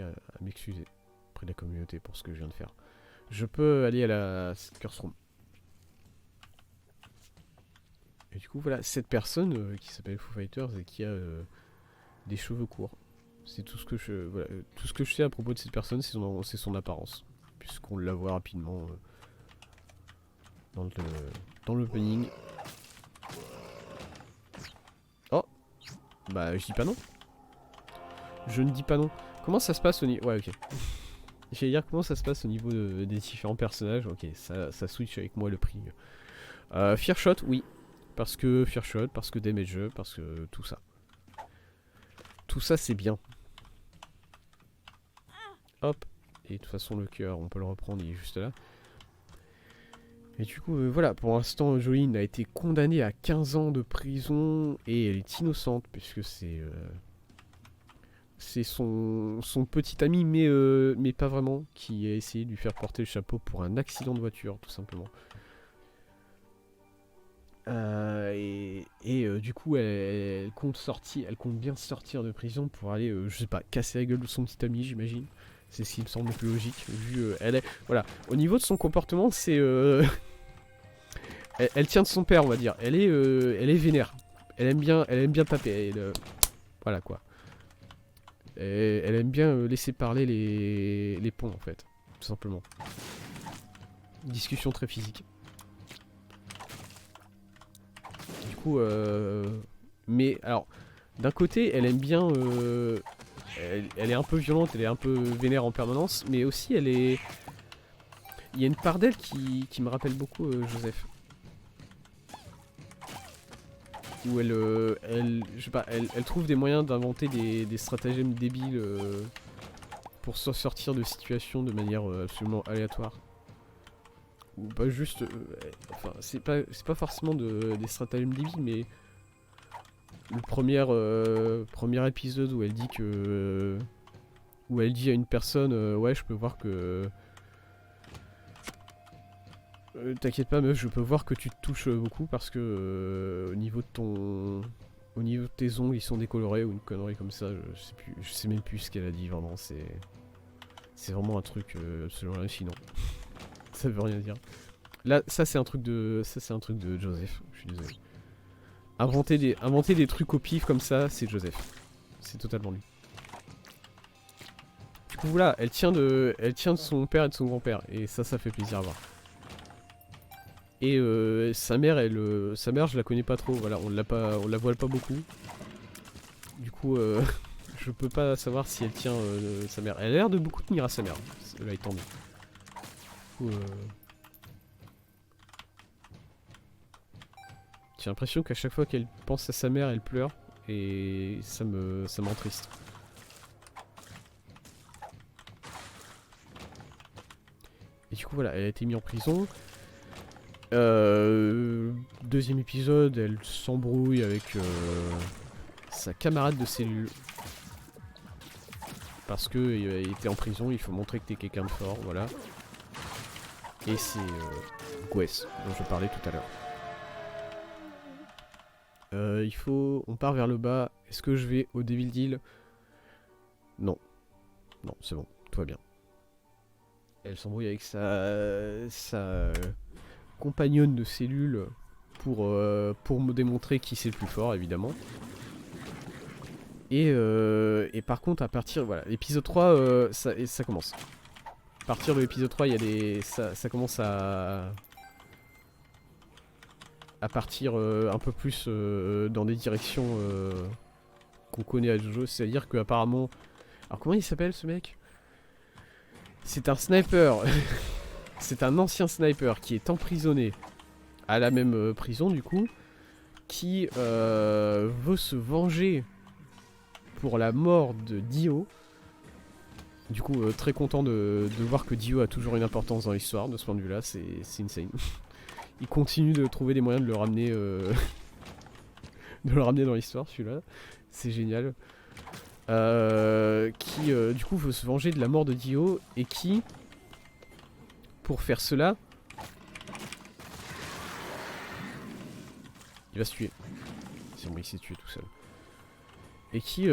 A: à m'excuser auprès de la communauté pour ce que je viens de faire. Je peux aller à la curse room. Et du coup, voilà, cette personne qui s'appelle Foo Fighters et qui a des cheveux courts. C'est tout ce que tout ce que je sais à propos de cette personne, c'est son apparence. Puisqu'on la voit rapidement dans l'opening. Oh, bah je dis pas non. Je ne dis pas non. Comment ça se passe au niveau... Ouais, ok. J'allais dire comment ça se passe au niveau des différents personnages. Ok, ça switch avec moi le prix. Fear Shot, oui. Parce que Fear Shot, parce que Damage, parce que tout ça. Tout ça, c'est bien. Hop. Et de toute façon, le cœur, on peut le reprendre, il est juste là. Et du coup, voilà, pour l'instant, Jolene a été condamnée à 15 ans de prison et elle est innocente puisque c'est son petit ami, mais pas vraiment, qui a essayé de lui faire porter le chapeau pour un accident de voiture, tout simplement. Du coup, elle compte bien sortir de prison pour aller, je sais pas, casser la gueule de son petit ami, j'imagine. C'est ce qui me semble le plus logique, vu elle est, voilà, au niveau de son comportement, c'est elle tient de son père, on va dire. Elle est vénère. Elle aime bien taper. Voilà quoi. Elle aime bien laisser parler les ponts en fait, tout simplement. Discussion très physique. Du coup, mais alors, d'un côté, elle aime bien. Elle est un peu violente, elle est un peu vénère en permanence, mais aussi elle est. Il y a une part d'elle qui me rappelle beaucoup Joseph. Où je sais pas, elle trouve des moyens d'inventer des stratagèmes débiles pour se sortir de situations de manière absolument aléatoire. Ou pas juste, enfin c'est pas forcément des stratagèmes débiles, mais le premier épisode où elle dit que où elle dit à une personne ouais, je peux voir que t'inquiète pas meuf, je peux voir que tu te touches beaucoup parce que au niveau de tes ongles ils sont décolorés ou une connerie comme ça, je sais même plus ce qu'elle a dit vraiment, c'est vraiment un truc absolument hallucinant. Ça veut rien dire. Là ça c'est un truc de Joseph, je suis désolé. Inventer des trucs au pif comme ça, c'est Joseph. C'est totalement lui. Du coup voilà, elle tient de son père et de son grand-père et ça fait plaisir à voir. Et sa mère, je la connais pas trop. Voilà, on la voile pas beaucoup. Du coup, je peux pas savoir si elle tient sa mère. Elle a l'air de beaucoup tenir à sa mère, cela étant dit. Du coup, j'ai l'impression qu'à chaque fois qu'elle pense à sa mère, elle pleure et ça m'entriste. Et du coup, voilà, elle a été mise en prison. Deuxième épisode, elle s'embrouille avec sa camarade de cellule. Parce que il était en prison, il faut montrer que t'es quelqu'un de fort, voilà. Et c'est Gwes, dont je parlais tout à l'heure. On part vers le bas. Est-ce que je vais au Devil Deal? Non. Non, c'est bon, tout va bien. Elle s'embrouille avec sa compagnonne de cellule pour me démontrer qui c'est le plus fort, évidemment. Et par contre, à partir, voilà, l'épisode 3, ça commence. À partir de l'épisode 3, il y a des, ça commence à partir un peu plus dans des directions qu'on connaît à Jojo. C'est-à-dire qu'apparemment... Alors comment il s'appelle ce mec? C'est un sniper. C'est un ancien sniper qui est emprisonné à la même prison du coup, qui veut se venger pour la mort de Dio. Du coup, très content de voir que Dio a toujours une importance dans l'histoire, de ce point de vue-là, c'est insane. Il continue de trouver des moyens de le ramener, de le ramener dans l'histoire, celui-là. C'est génial. Qui, du coup, veut se venger de la mort de Dio et qui, pour faire cela, il va se tuer. C'est bon, il s'est tué tout seul. Et qui,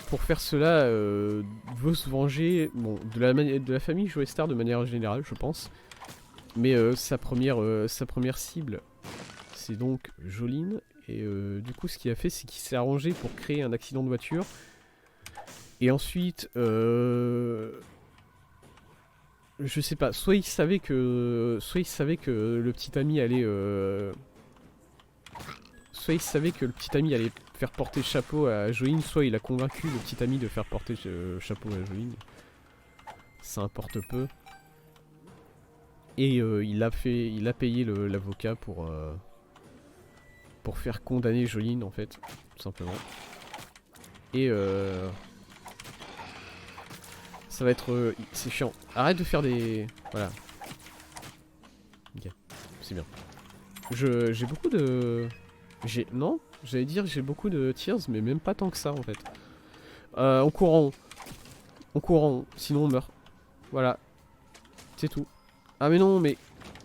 A: pour faire cela, veut se venger de la famille Joestar de manière générale, je pense. Mais sa première cible, c'est donc Jolene. Et du coup, ce qu'il a fait, c'est qu'il s'est arrangé pour créer un accident de voiture. Et ensuite, je sais pas, soit il savait que le petit ami allait... soit il savait que le petit ami allait faire porter le chapeau à Jolene, soit il a convaincu le petit ami de faire porter le chapeau à Jolene. Ça importe peu. Et il a payé l'avocat pour faire condamner Jolene en fait, tout simplement. Et ça va être... c'est chiant. Arrête de faire des... Voilà. Ok. c'est bien. J'ai beaucoup de... Non, j'allais dire j'ai beaucoup de tears, mais même pas tant que ça en fait. En courant. En courant, sinon on meurt. Voilà. C'est tout. Ah mais non, mais...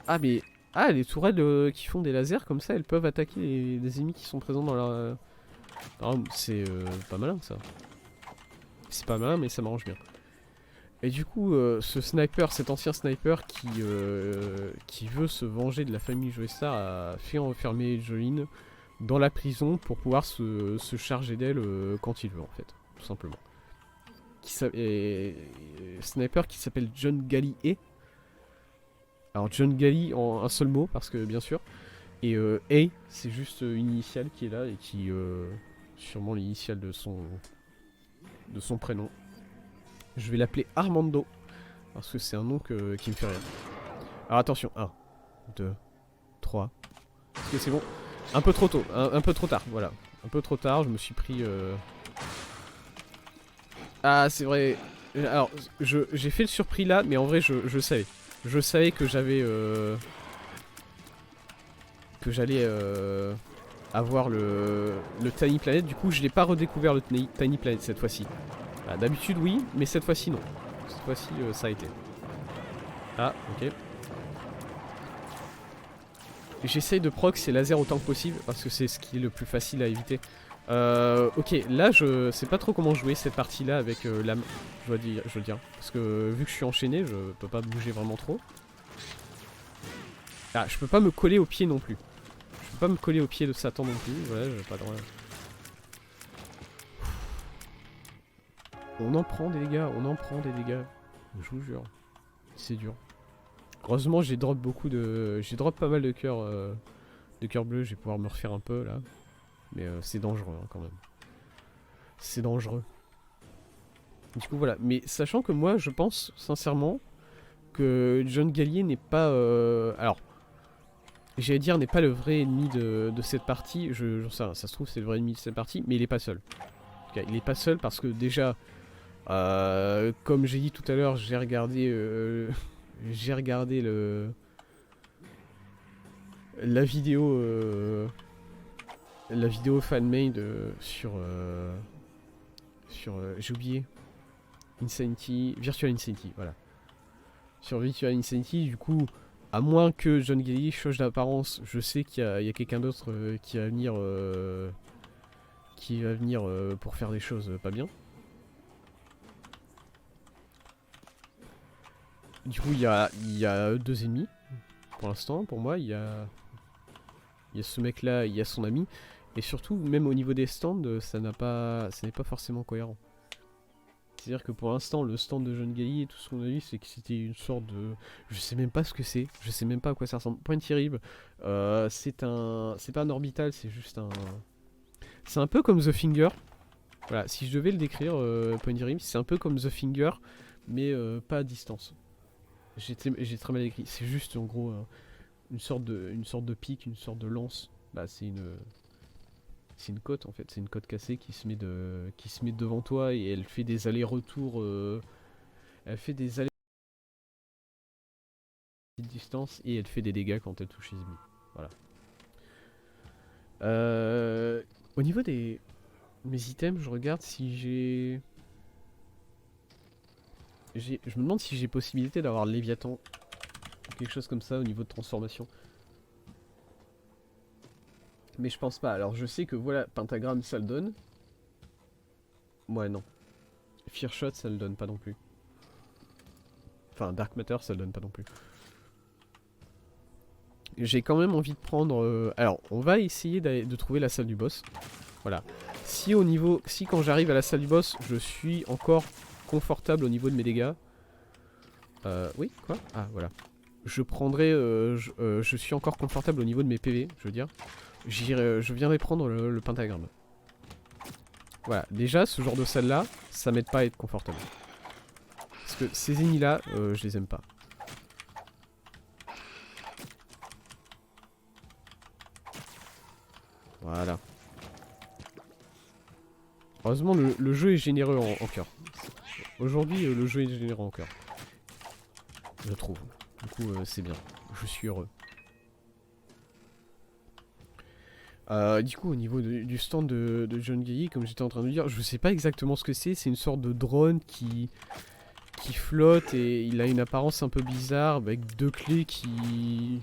A: Ah mais... Ah, les tourelles qui font des lasers comme ça, elles peuvent attaquer les ennemis qui sont présents dans leur... C'est pas malin ça. C'est pas malin, mais ça m'arrange bien. Et du coup, ce sniper, cet ancien sniper qui veut se venger de la famille Joestar a fait enfermer Jolene dans la prison pour pouvoir se charger d'elle quand il veut en fait, tout simplement. Sniper qui s'appelle John Gallier. Alors John Galli en un seul mot parce que bien sûr. Et A, c'est juste une initiale qui est là et qui sûrement l'initiale de son prénom. Je vais l'appeler Armando parce que c'est un nom qui me fait rire. Alors attention, 1, 2, 3. Est-ce que c'est bon? Un peu trop tôt, un peu trop tard, voilà. Un peu trop tard, je me suis pris... Ah, c'est vrai. Alors, j'ai fait le surpris là, mais en vrai, je savais. Je savais que j'avais... que j'allais avoir le Tiny Planet. Du coup, je l'ai pas redécouvert le Tiny Planet cette fois-ci. Ah, d'habitude, oui, mais cette fois-ci, non. Cette fois-ci, ça a été. Ah, ok. J'essaye de proc ces lasers autant que possible parce que c'est ce qui est le plus facile à éviter. Ok, là je sais pas trop comment jouer cette partie là avec l'âme, je veux dire. Parce que vu que je suis enchaîné, je peux pas bouger vraiment trop. Ah, je peux pas me coller au pied non plus. Je peux pas me coller au pied de Satan non plus, voilà, j'ai pas de droit. On en prend des dégâts, on en prend des dégâts. Je vous jure. C'est dur. Heureusement j'ai drop beaucoup de... J'ai drop pas mal de cœurs bleus, je vais pouvoir me refaire un peu là. Mais c'est dangereux hein, quand même. C'est dangereux. Du coup voilà, mais sachant que moi je pense sincèrement que John Gallier n'est pas... Alors, j'allais dire n'est pas le vrai ennemi de cette partie. Ça se trouve c'est le vrai ennemi de cette partie, mais il est pas seul. En tout cas, il est pas seul parce que déjà, comme j'ai dit tout à l'heure, j'ai regardé la vidéo fan-made sur j'ai oublié Virtual Insanity, voilà. Sur Virtual Insanity, du coup, à moins que John Gallier change d'apparence, je sais qu'il y a quelqu'un d'autre qui va venir pour faire des choses pas bien. Du coup, il y a 2 ennemis pour l'instant. Pour moi, il y a ce mec là, il y a son ami. Et surtout, même au niveau des stands, ça n'est pas forcément cohérent. C'est-à-dire que pour l'instant, le stand de John Gallier, tout ce qu'on a vu, c'est que c'était une sorte de... Je sais même pas ce que c'est, je sais même pas à quoi ça ressemble. Point terrible, c'est pas un orbital, c'est juste un... C'est un peu comme The Finger. Voilà, si je devais le décrire, Point terrible, c'est un peu comme The Finger, mais pas à distance. J'ai très mal écrit, c'est juste en gros une sorte de pique, une sorte de lance. Bah c'est une côte en fait, c'est une côte cassée qui se met devant toi et elle fait des allers-retours. Elle fait des allers de distance et elle fait des dégâts quand elle touche les ennemis. Voilà. Au niveau des mes items, je regarde si j'ai. Je me demande si j'ai possibilité d'avoir Léviathan ou quelque chose comme ça au niveau de transformation. Mais je pense pas. Alors je sais que voilà, Pentagramme ça le donne. Ouais, non. Fearshot ça le donne pas non plus. Enfin, Dark Matter ça le donne pas non plus. J'ai quand même envie de prendre... Alors, on va essayer de trouver la salle du boss. Voilà. Si quand j'arrive à la salle du boss, je suis encore confortable au niveau de mes dégâts. Oui, quoi? Ah, voilà. Je prendrai... je suis encore confortable au niveau de mes PV, je veux dire. Je viendrai prendre le pentagramme. Voilà, déjà, ce genre de salle-là, ça m'aide pas à être confortable. Parce que ces ennemis-là, je les aime pas. Voilà. Heureusement, le jeu est généreux en cœur. Aujourd'hui, le jeu est généreux en cœur. Je trouve. Du coup, c'est bien. Je suis heureux. Du coup, au niveau du stand de John Gay, comme j'étais en train de dire, je sais pas exactement ce que c'est. C'est une sorte de drone qui flotte et il a une apparence un peu bizarre avec deux clés qui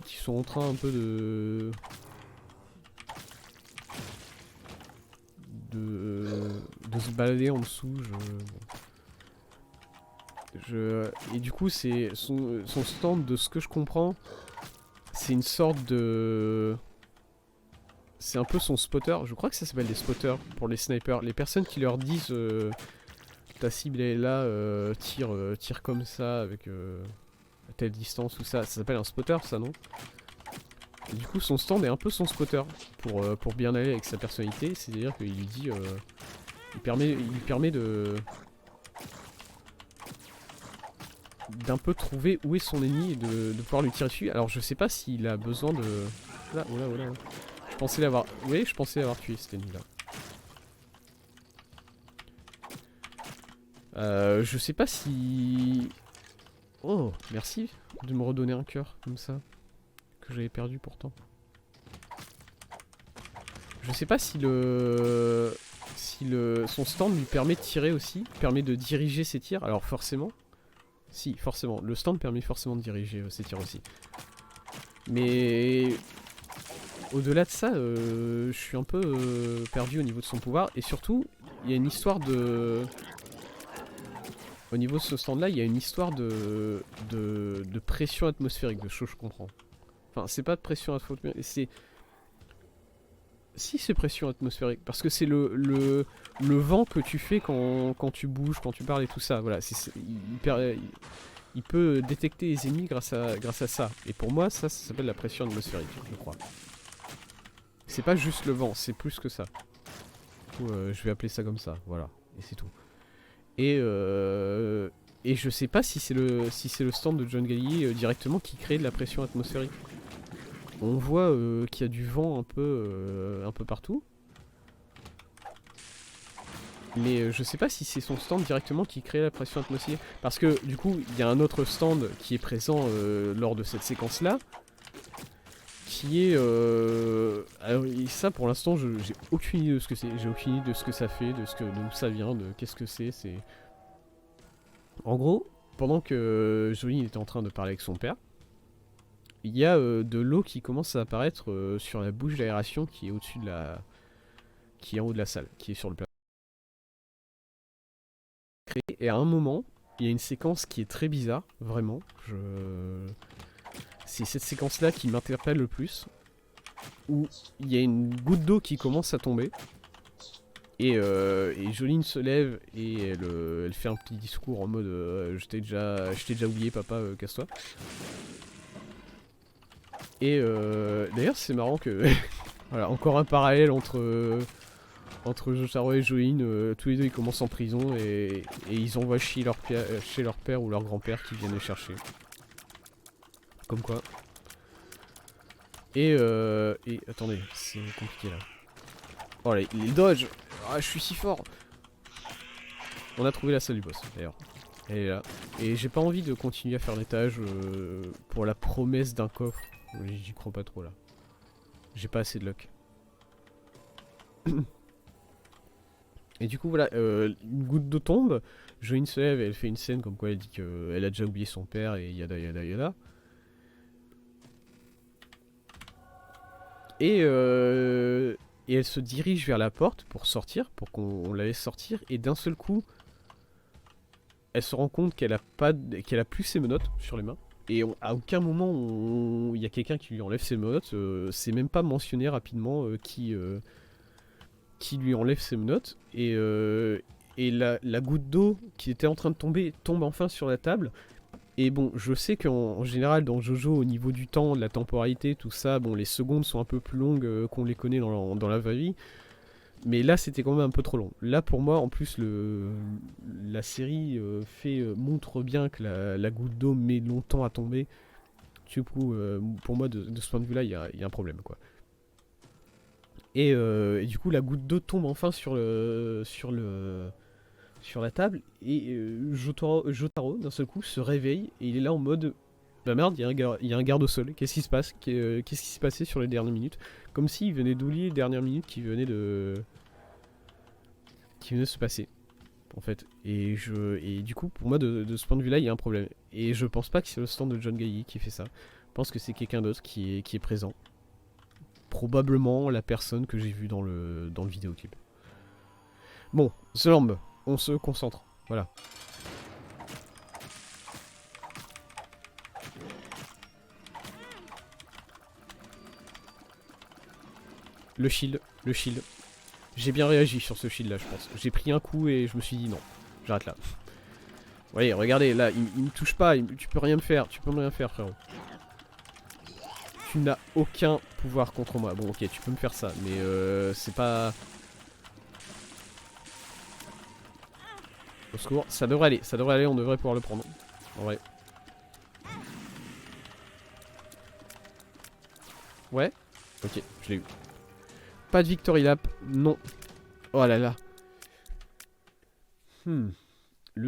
A: sont en train un peu de, de se balader en dessous. Et du coup, c'est son stand, de ce que je comprends, c'est une sorte de... C'est un peu son spotter. Je crois que ça s'appelle des spotters pour les snipers. Les personnes qui leur disent ta cible est là, tire comme ça avec à telle distance ou ça. Ça s'appelle un spotter, ça, non? Et du coup, son stand est un peu son spotter pour bien aller avec sa personnalité. C'est-à-dire qu'il lui dit... il permet d'un peu trouver où est son ennemi et de pouvoir lui tirer dessus. Alors je sais pas s'il a besoin de... Là, oh là, oh là. Je pensais l'avoir... Oui, je pensais l'avoir tué cet ennemi là. Je sais pas si... Oh, merci de me redonner un cœur comme ça. Que j'avais perdu pourtant. Je sais pas si son stand lui permet de tirer aussi. Permet de diriger ses tirs. Alors forcément... Si, forcément. Le stand permet forcément de diriger ses tirs aussi. Mais... Au-delà de ça, je suis un peu perdu au niveau de son pouvoir. Et surtout, il y a une histoire de... Au niveau de ce stand-là, il y a une histoire de pression atmosphérique, de choses que je comprends. Enfin, c'est pas de pression atmosphérique, c'est... Si, c'est pression atmosphérique. Parce que c'est le vent que tu fais quand tu bouges, quand tu parles et tout ça. Voilà, il peut détecter les ennemis grâce à ça. Et pour moi, ça s'appelle la pression atmosphérique, je crois. C'est pas juste le vent, c'est plus que ça. Du coup, je vais appeler ça comme ça, voilà. Et c'est tout. Et je sais pas si c'est le stand de John Gallier directement qui crée de la pression atmosphérique. On voit qu'il y a du vent un peu partout. Mais je sais pas si c'est son stand directement qui crée la pression atmosphérique. Parce que du coup, il y a un autre stand qui est présent lors de cette séquence-là. Qui est... Alors, et ça pour l'instant, j'ai aucune idée de ce que c'est. J'ai aucune idée de ce que ça fait, d'où ça vient, de qu'est-ce que c'est. En gros, pendant que Jolie était en train de parler avec son père, il y a de l'eau qui commence à apparaître sur la bouche d'aération qui est au-dessus de la... qui est en haut de la salle, qui est sur le plateau. Et à un moment, il y a une séquence qui est très bizarre, vraiment. C'est cette séquence-là qui m'interpelle le plus. Où il y a une goutte d'eau qui commence à tomber. Et Joline se lève et elle fait un petit discours en mode je t'ai déjà oublié papa, casse-toi. Et d'ailleurs c'est marrant que... voilà, encore un parallèle entre Jotaro et Joline, tous les deux ils commencent en prison et ils envoient chez leur père ou leur grand-père qui viennent les chercher. Comme quoi. Et attendez, c'est compliqué là. Oh les dodge. Ah, je suis si fort. On a trouvé la salle du boss d'ailleurs. Elle est là. Et j'ai pas envie de continuer à faire l'étage pour la promesse d'un coffre. J'y crois pas trop là. J'ai pas assez de luck. Et du coup voilà, une goutte d'eau tombe. Joine se lève et elle fait une scène comme quoi elle dit qu'elle a déjà oublié son père et yada yada yada. Et elle se dirige vers la porte pour sortir, pour qu'on la laisse sortir. Et d'un seul coup, elle se rend compte qu'elle a plus ses menottes sur les mains. Et à aucun moment il y a quelqu'un qui lui enlève ses menottes. C'est même pas mentionné rapidement qui lui enlève ses menottes. Et la goutte d'eau qui était en train de tomber tombe enfin sur la table. Et bon, je sais qu'en général dans Jojo, au niveau du temps, de la temporalité, tout ça, bon, les secondes sont un peu plus longues qu'on les connaît dans la vraie vie. Mais là, c'était quand même un peu trop long. Là, pour moi, en plus, la série montre bien que la goutte d'eau met longtemps à tomber. Du coup, pour moi, de ce point de vue-là, il y a un problème, quoi. Et du coup, la goutte d'eau tombe enfin sur la table et Jotaro d'un seul coup se réveille et il est là en mode Bah merde, il y a un garde au sol. Qu'est-ce qui se passe? Qu'est-ce qui s'est passé sur les dernières minutes? Comme s'il venait d'oublier les dernières minutes qui venaient de se passer. En fait, et du coup, pour moi, de ce point de vue-là, il y a un problème. Et je pense pas que c'est le stand de John Gailly qui fait ça. Je pense que c'est quelqu'un d'autre qui est présent. Probablement la personne que j'ai vue dans le vidéoclip. Bon, The Lamb, on se concentre. Voilà. Le shield. J'ai bien réagi sur ce shield là, je pense. J'ai pris un coup et je me suis dit non, j'arrête là. Vous voyez, regardez, là, il me touche pas, tu peux rien me faire, frérot. Tu n'as aucun pouvoir contre moi. Bon, ok, tu peux me faire ça, mais c'est pas... Au secours, ça devrait aller, on devrait pouvoir le prendre. En vrai. Ouais. Ok, je l'ai eu. Pas de victory lap, non. Oh là là. Le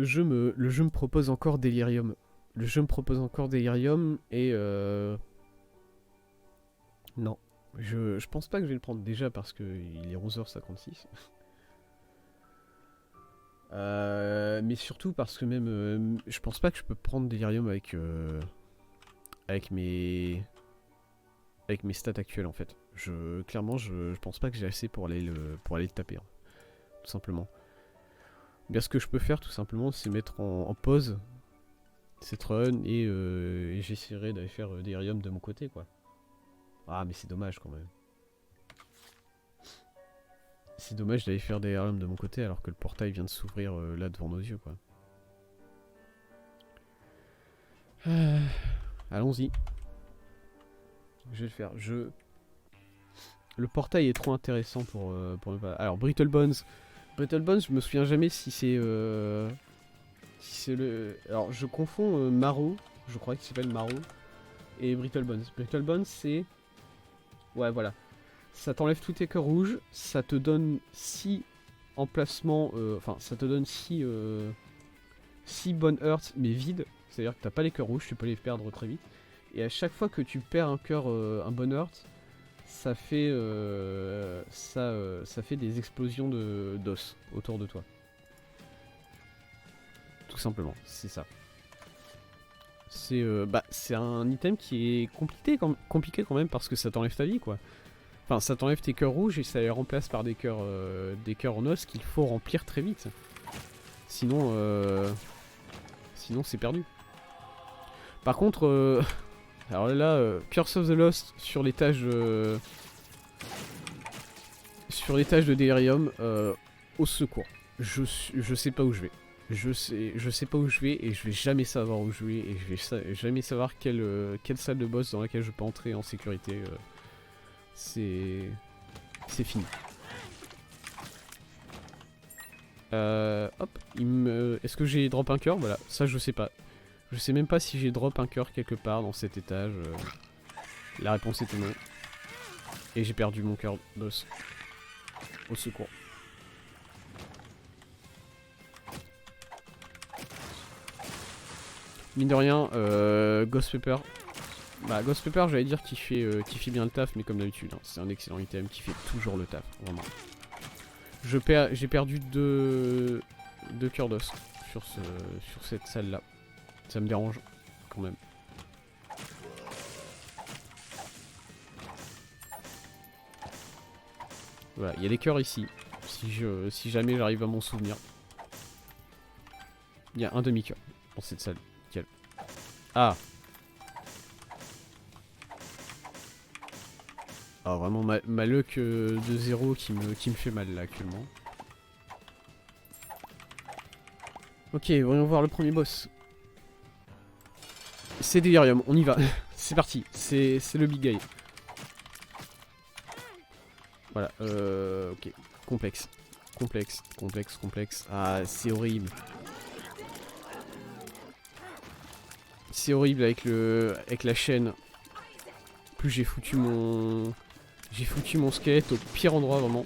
A: jeu me propose encore Delirium. Et non. Je pense pas que je vais le prendre déjà parce qu'il est 11h56. Mais surtout parce que même je pense pas que je peux prendre Delirium avec mes stats actuelles en fait. Clairement je pense pas que j'ai assez pour aller le taper, hein, tout simplement. Bien, ce que je peux faire tout simplement, c'est mettre en pause cette run et j'essaierai d'aller faire Delirium de mon côté, quoi. Ah, mais c'est dommage quand même. C'est dommage d'aller faire Delirium de mon côté alors que le portail vient de s'ouvrir là devant nos yeux, quoi. Allons-y. Je vais le faire. Le portail est trop intéressant pour ne pas... Alors, Brittle Bones, je me souviens jamais si c'est le... Alors, je confonds Marrow, je crois qu'il s'appelle Marrow, et Brittle Bones. Brittle Bones, c'est... Ouais, voilà. Ça t'enlève tous tes cœurs rouges, ça te donne 6 emplacements... Enfin, ça te donne 6 bonnes hearts, mais vides. C'est-à-dire que t'as pas les cœurs rouges, tu peux les perdre très vite. Et à chaque fois que tu perds un cœur, un bon heart, ça fait des explosions d'os autour de toi. Tout simplement, c'est ça. C'est un item qui est compliqué quand même parce que ça t'enlève ta vie, quoi. Enfin, ça t'enlève tes cœurs rouges et ça les remplace par des cœurs en os qu'il faut remplir très vite. Sinon c'est perdu. Par contre, alors là, Curse of the Lost sur les tâches de Delirium, au secours. Je sais pas où je vais. Je sais pas où je vais et je vais jamais savoir où je vais et je vais jamais savoir quelle salle de boss dans laquelle je peux entrer en sécurité. C'est fini. Hop, est-ce que j'ai drop un cœur? Voilà, ça je sais pas. Je sais même pas si j'ai drop un cœur quelque part dans cet étage. La réponse était non. Et j'ai perdu mon cœur d'os. Au secours. Mine de rien, Ghost Pepper. Bah, Ghost Pepper, j'allais dire qu'il fait bien le taf, mais comme d'habitude, hein, c'est un excellent item qui fait toujours le taf, vraiment. J'ai perdu deux cœurs d'os sur cette salle-là. Ça me dérange, quand même. Voilà, il y a des cœurs ici, si jamais j'arrive à m'en souvenir. Il y a un demi-cœur dans cette salle. Nickel. Ah! Ah, vraiment ma luck de 0 qui me fait mal là actuellement. Ok, voyons voir le premier boss. C'est Delirium, on y va. C'est parti, c'est le big guy. Voilà, ok. Complexe. Ah, c'est horrible. C'est horrible avec la chaîne. En plus j'ai foutu mon squelette au pire endroit vraiment.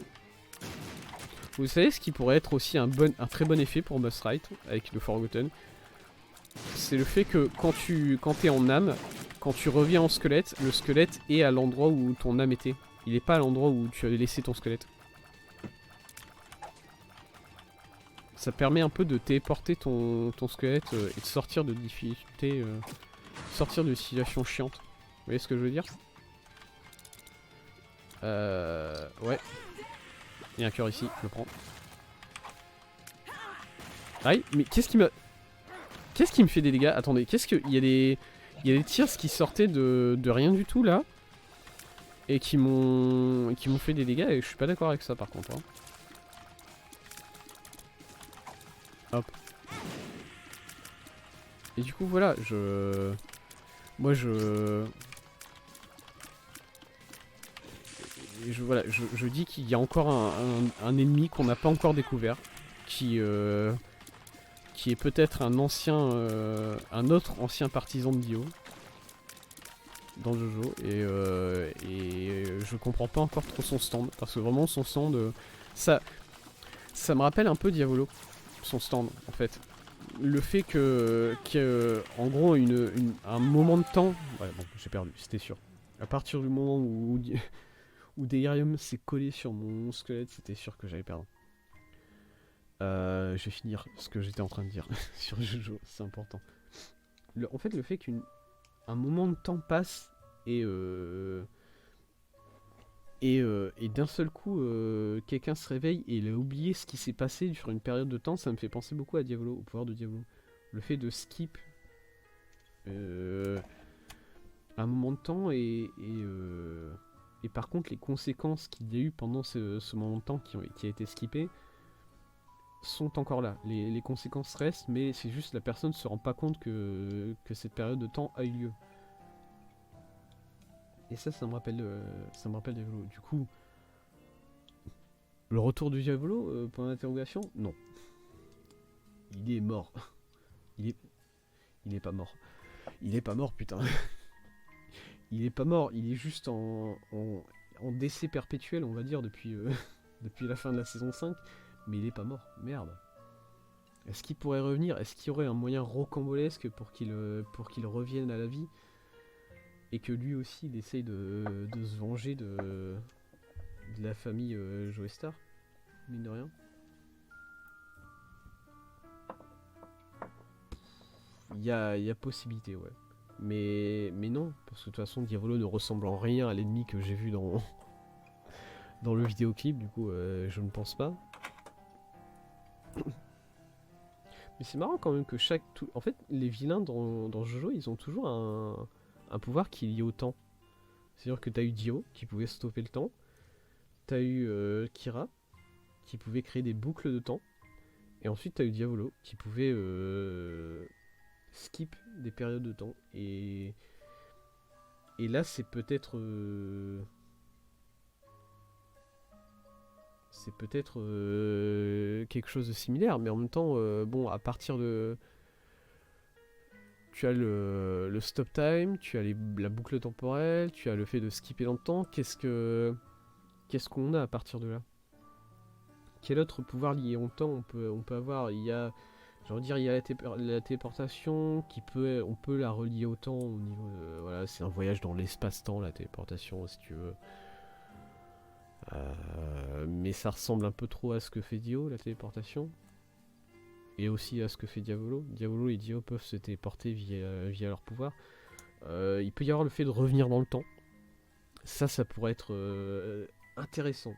A: Vous savez ce qui pourrait être aussi un très bon effet pour Boss Fight avec le Forgotten? c'est le fait que quand t'es en âme, quand tu reviens en squelette, le squelette est à l'endroit où ton âme était. Il est pas à l'endroit où tu avais laissé ton squelette. Ça permet un peu de téléporter ton squelette et de sortir de difficultés, sortir de situations chiantes. Vous voyez ce que je veux dire? Ouais. Il y a un cœur ici, je le prends. Aïe, mais qu'est-ce qui me fait des dégâts? Attendez, il y a des tirs qui sortaient de rien du tout là et qui m'ont fait des dégâts et je suis pas d'accord avec ça par contre. Hein. Hop. Et du coup voilà, voilà, je dis qu'il y a encore un ennemi qu'on n'a pas encore découvert, qui est peut-être un autre ancien partisan de Dio dans Jojo, et je comprends pas encore trop son stand, parce que vraiment son stand, ça me rappelle un peu Diavolo, son stand en fait. Le fait en gros un moment de temps, ouais bon j'ai perdu, c'était sûr. À partir du moment où Delirium s'est collé sur mon squelette, c'était sûr que j'allais perdre. Je vais finir ce que j'étais en train de dire sur Jojo, c'est important. En fait, le fait qu'un moment de temps passe et d'un seul coup, quelqu'un se réveille et il a oublié ce qui s'est passé sur une période de temps, ça me fait penser beaucoup à Diavolo, au pouvoir de Diavolo. Le fait de skip un moment de temps et par contre, les conséquences qu'il y a eu pendant ce moment de temps qui a été skippé sont encore là. Les conséquences restent, mais c'est juste la personne se rend pas compte que cette période de temps a eu lieu. Et ça me rappelle Diavolo. Du coup, le retour du Diavolo, point d'interrogation, non. Il est mort. Il est pas mort. Il est pas mort, putain. Il est pas mort, il est juste en décès perpétuel, on va dire, depuis la fin de la saison 5. Mais il est pas mort, merde. Est-ce qu'il pourrait revenir? Est-ce qu'il y aurait un moyen rocambolesque pour qu'il revienne à la vie? Et que lui aussi, il essaye de se venger de la famille Joestar? Mine de rien. Il y a possibilité, ouais. Mais non, parce que de toute façon, Diavolo ne ressemble en rien à l'ennemi que j'ai vu dans le vidéoclip, du coup, je ne pense pas. Mais c'est marrant quand même que en fait, les vilains dans Jojo, ils ont toujours un pouvoir qui est lié au temps. C'est-à-dire que t'as eu Dio, qui pouvait stopper le temps. T'as eu Kira, qui pouvait créer des boucles de temps. Et ensuite, t'as eu Diavolo, qui pouvait skip des périodes de temps. Et là, c'est peut-être... quelque chose de similaire, mais en même temps, bon, à partir de... Tu as le stop time, tu as la boucle temporelle, tu as le fait de skipper dans le temps. Qu'est-ce qu'on a à partir de là? Quel autre pouvoir lié au temps on peut avoir? Il y a, j'ai envie de dire, il y a la téléportation on peut la relier au temps au niveau voilà, c'est un voyage dans l'espace-temps, la téléportation, si tu veux. Mais ça ressemble un peu trop à ce que fait Dio, la téléportation. Et aussi à ce que fait Diavolo. Diavolo et Dio peuvent se téléporter via leur pouvoir. Il peut y avoir le fait de revenir dans le temps. Ça pourrait être intéressant.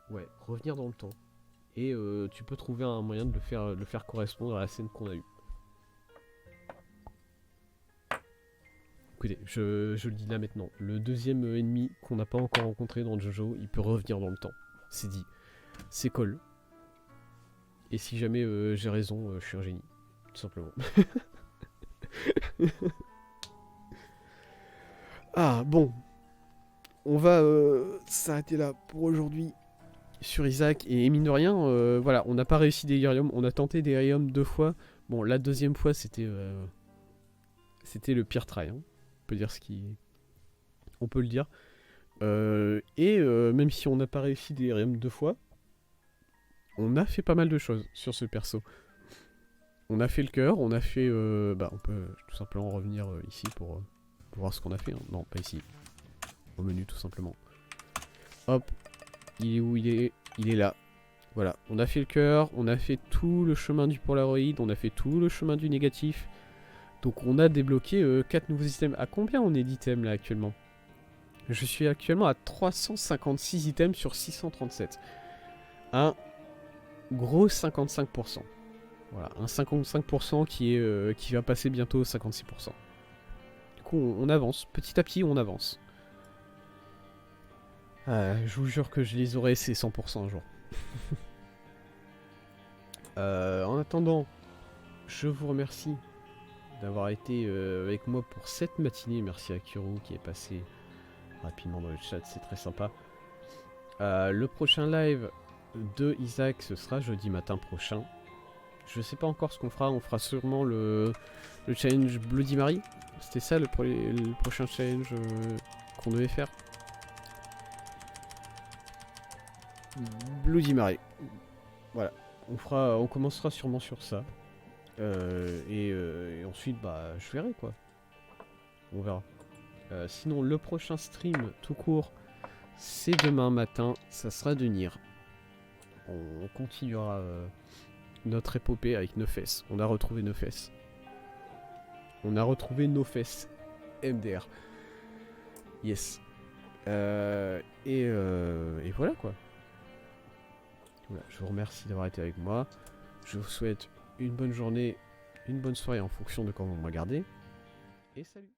A: Ouais, revenir dans le temps. Et tu peux trouver un moyen de le faire correspondre à la scène qu'on a eue. Écoutez, je le dis là maintenant. Le deuxième ennemi qu'on n'a pas encore rencontré dans Jojo, il peut revenir dans le temps. C'est dit. C'est Cole. Et si jamais j'ai raison, je suis un génie. Tout simplement. Ah, bon. On va s'arrêter là pour aujourd'hui sur Isaac. Et mine de rien, voilà, on n'a pas réussi Delirium. On a tenté Delirium 2 fois. Bon, la deuxième fois, c'était le pire try. Hein. On peut dire on peut le dire. Même si on n'a pas réussi Delirium 2 fois, on a fait pas mal de choses sur ce perso. On a fait le cœur, on a fait... bah on peut tout simplement revenir ici pour voir ce qu'on a fait. Hein. Non, pas ici. Au menu tout simplement. Hop. Il est où? Il est là. Voilà, on a fait le cœur, on a fait tout le chemin du Polaroid, on a fait tout le chemin du négatif. Donc on a débloqué 4 nouveaux items. À combien on est d'items là actuellement? Je suis actuellement à 356 items sur 637. Un gros 55%. Voilà, un 55% qui va passer bientôt au 56%. Du coup, on avance. Petit à petit, on avance. Je vous jure que je les aurai ces 100% un jour. En attendant, je vous remercie d'avoir été avec moi pour cette matinée. Merci à Kuro qui est passé rapidement dans le chat, c'est très sympa. Le prochain live de Isaac, ce sera jeudi matin prochain. Je sais pas encore ce qu'on fera, on fera sûrement le challenge Bloody Mary. C'était ça le prochain challenge qu'on devait faire. Bloody Mary. Voilà, on commencera sûrement sur ça. Et ensuite, bah, je verrai quoi. On verra. Sinon, le prochain stream tout court, c'est demain matin. Ça sera de Nier. On continuera notre épopée avec Nofes. On a retrouvé Nofes. On a retrouvé Nofes MDR. Yes. Et voilà quoi. Voilà, je vous remercie d'avoir été avec moi. Je vous souhaite une bonne journée, une bonne soirée en fonction de quand vous me regardez. Et salut!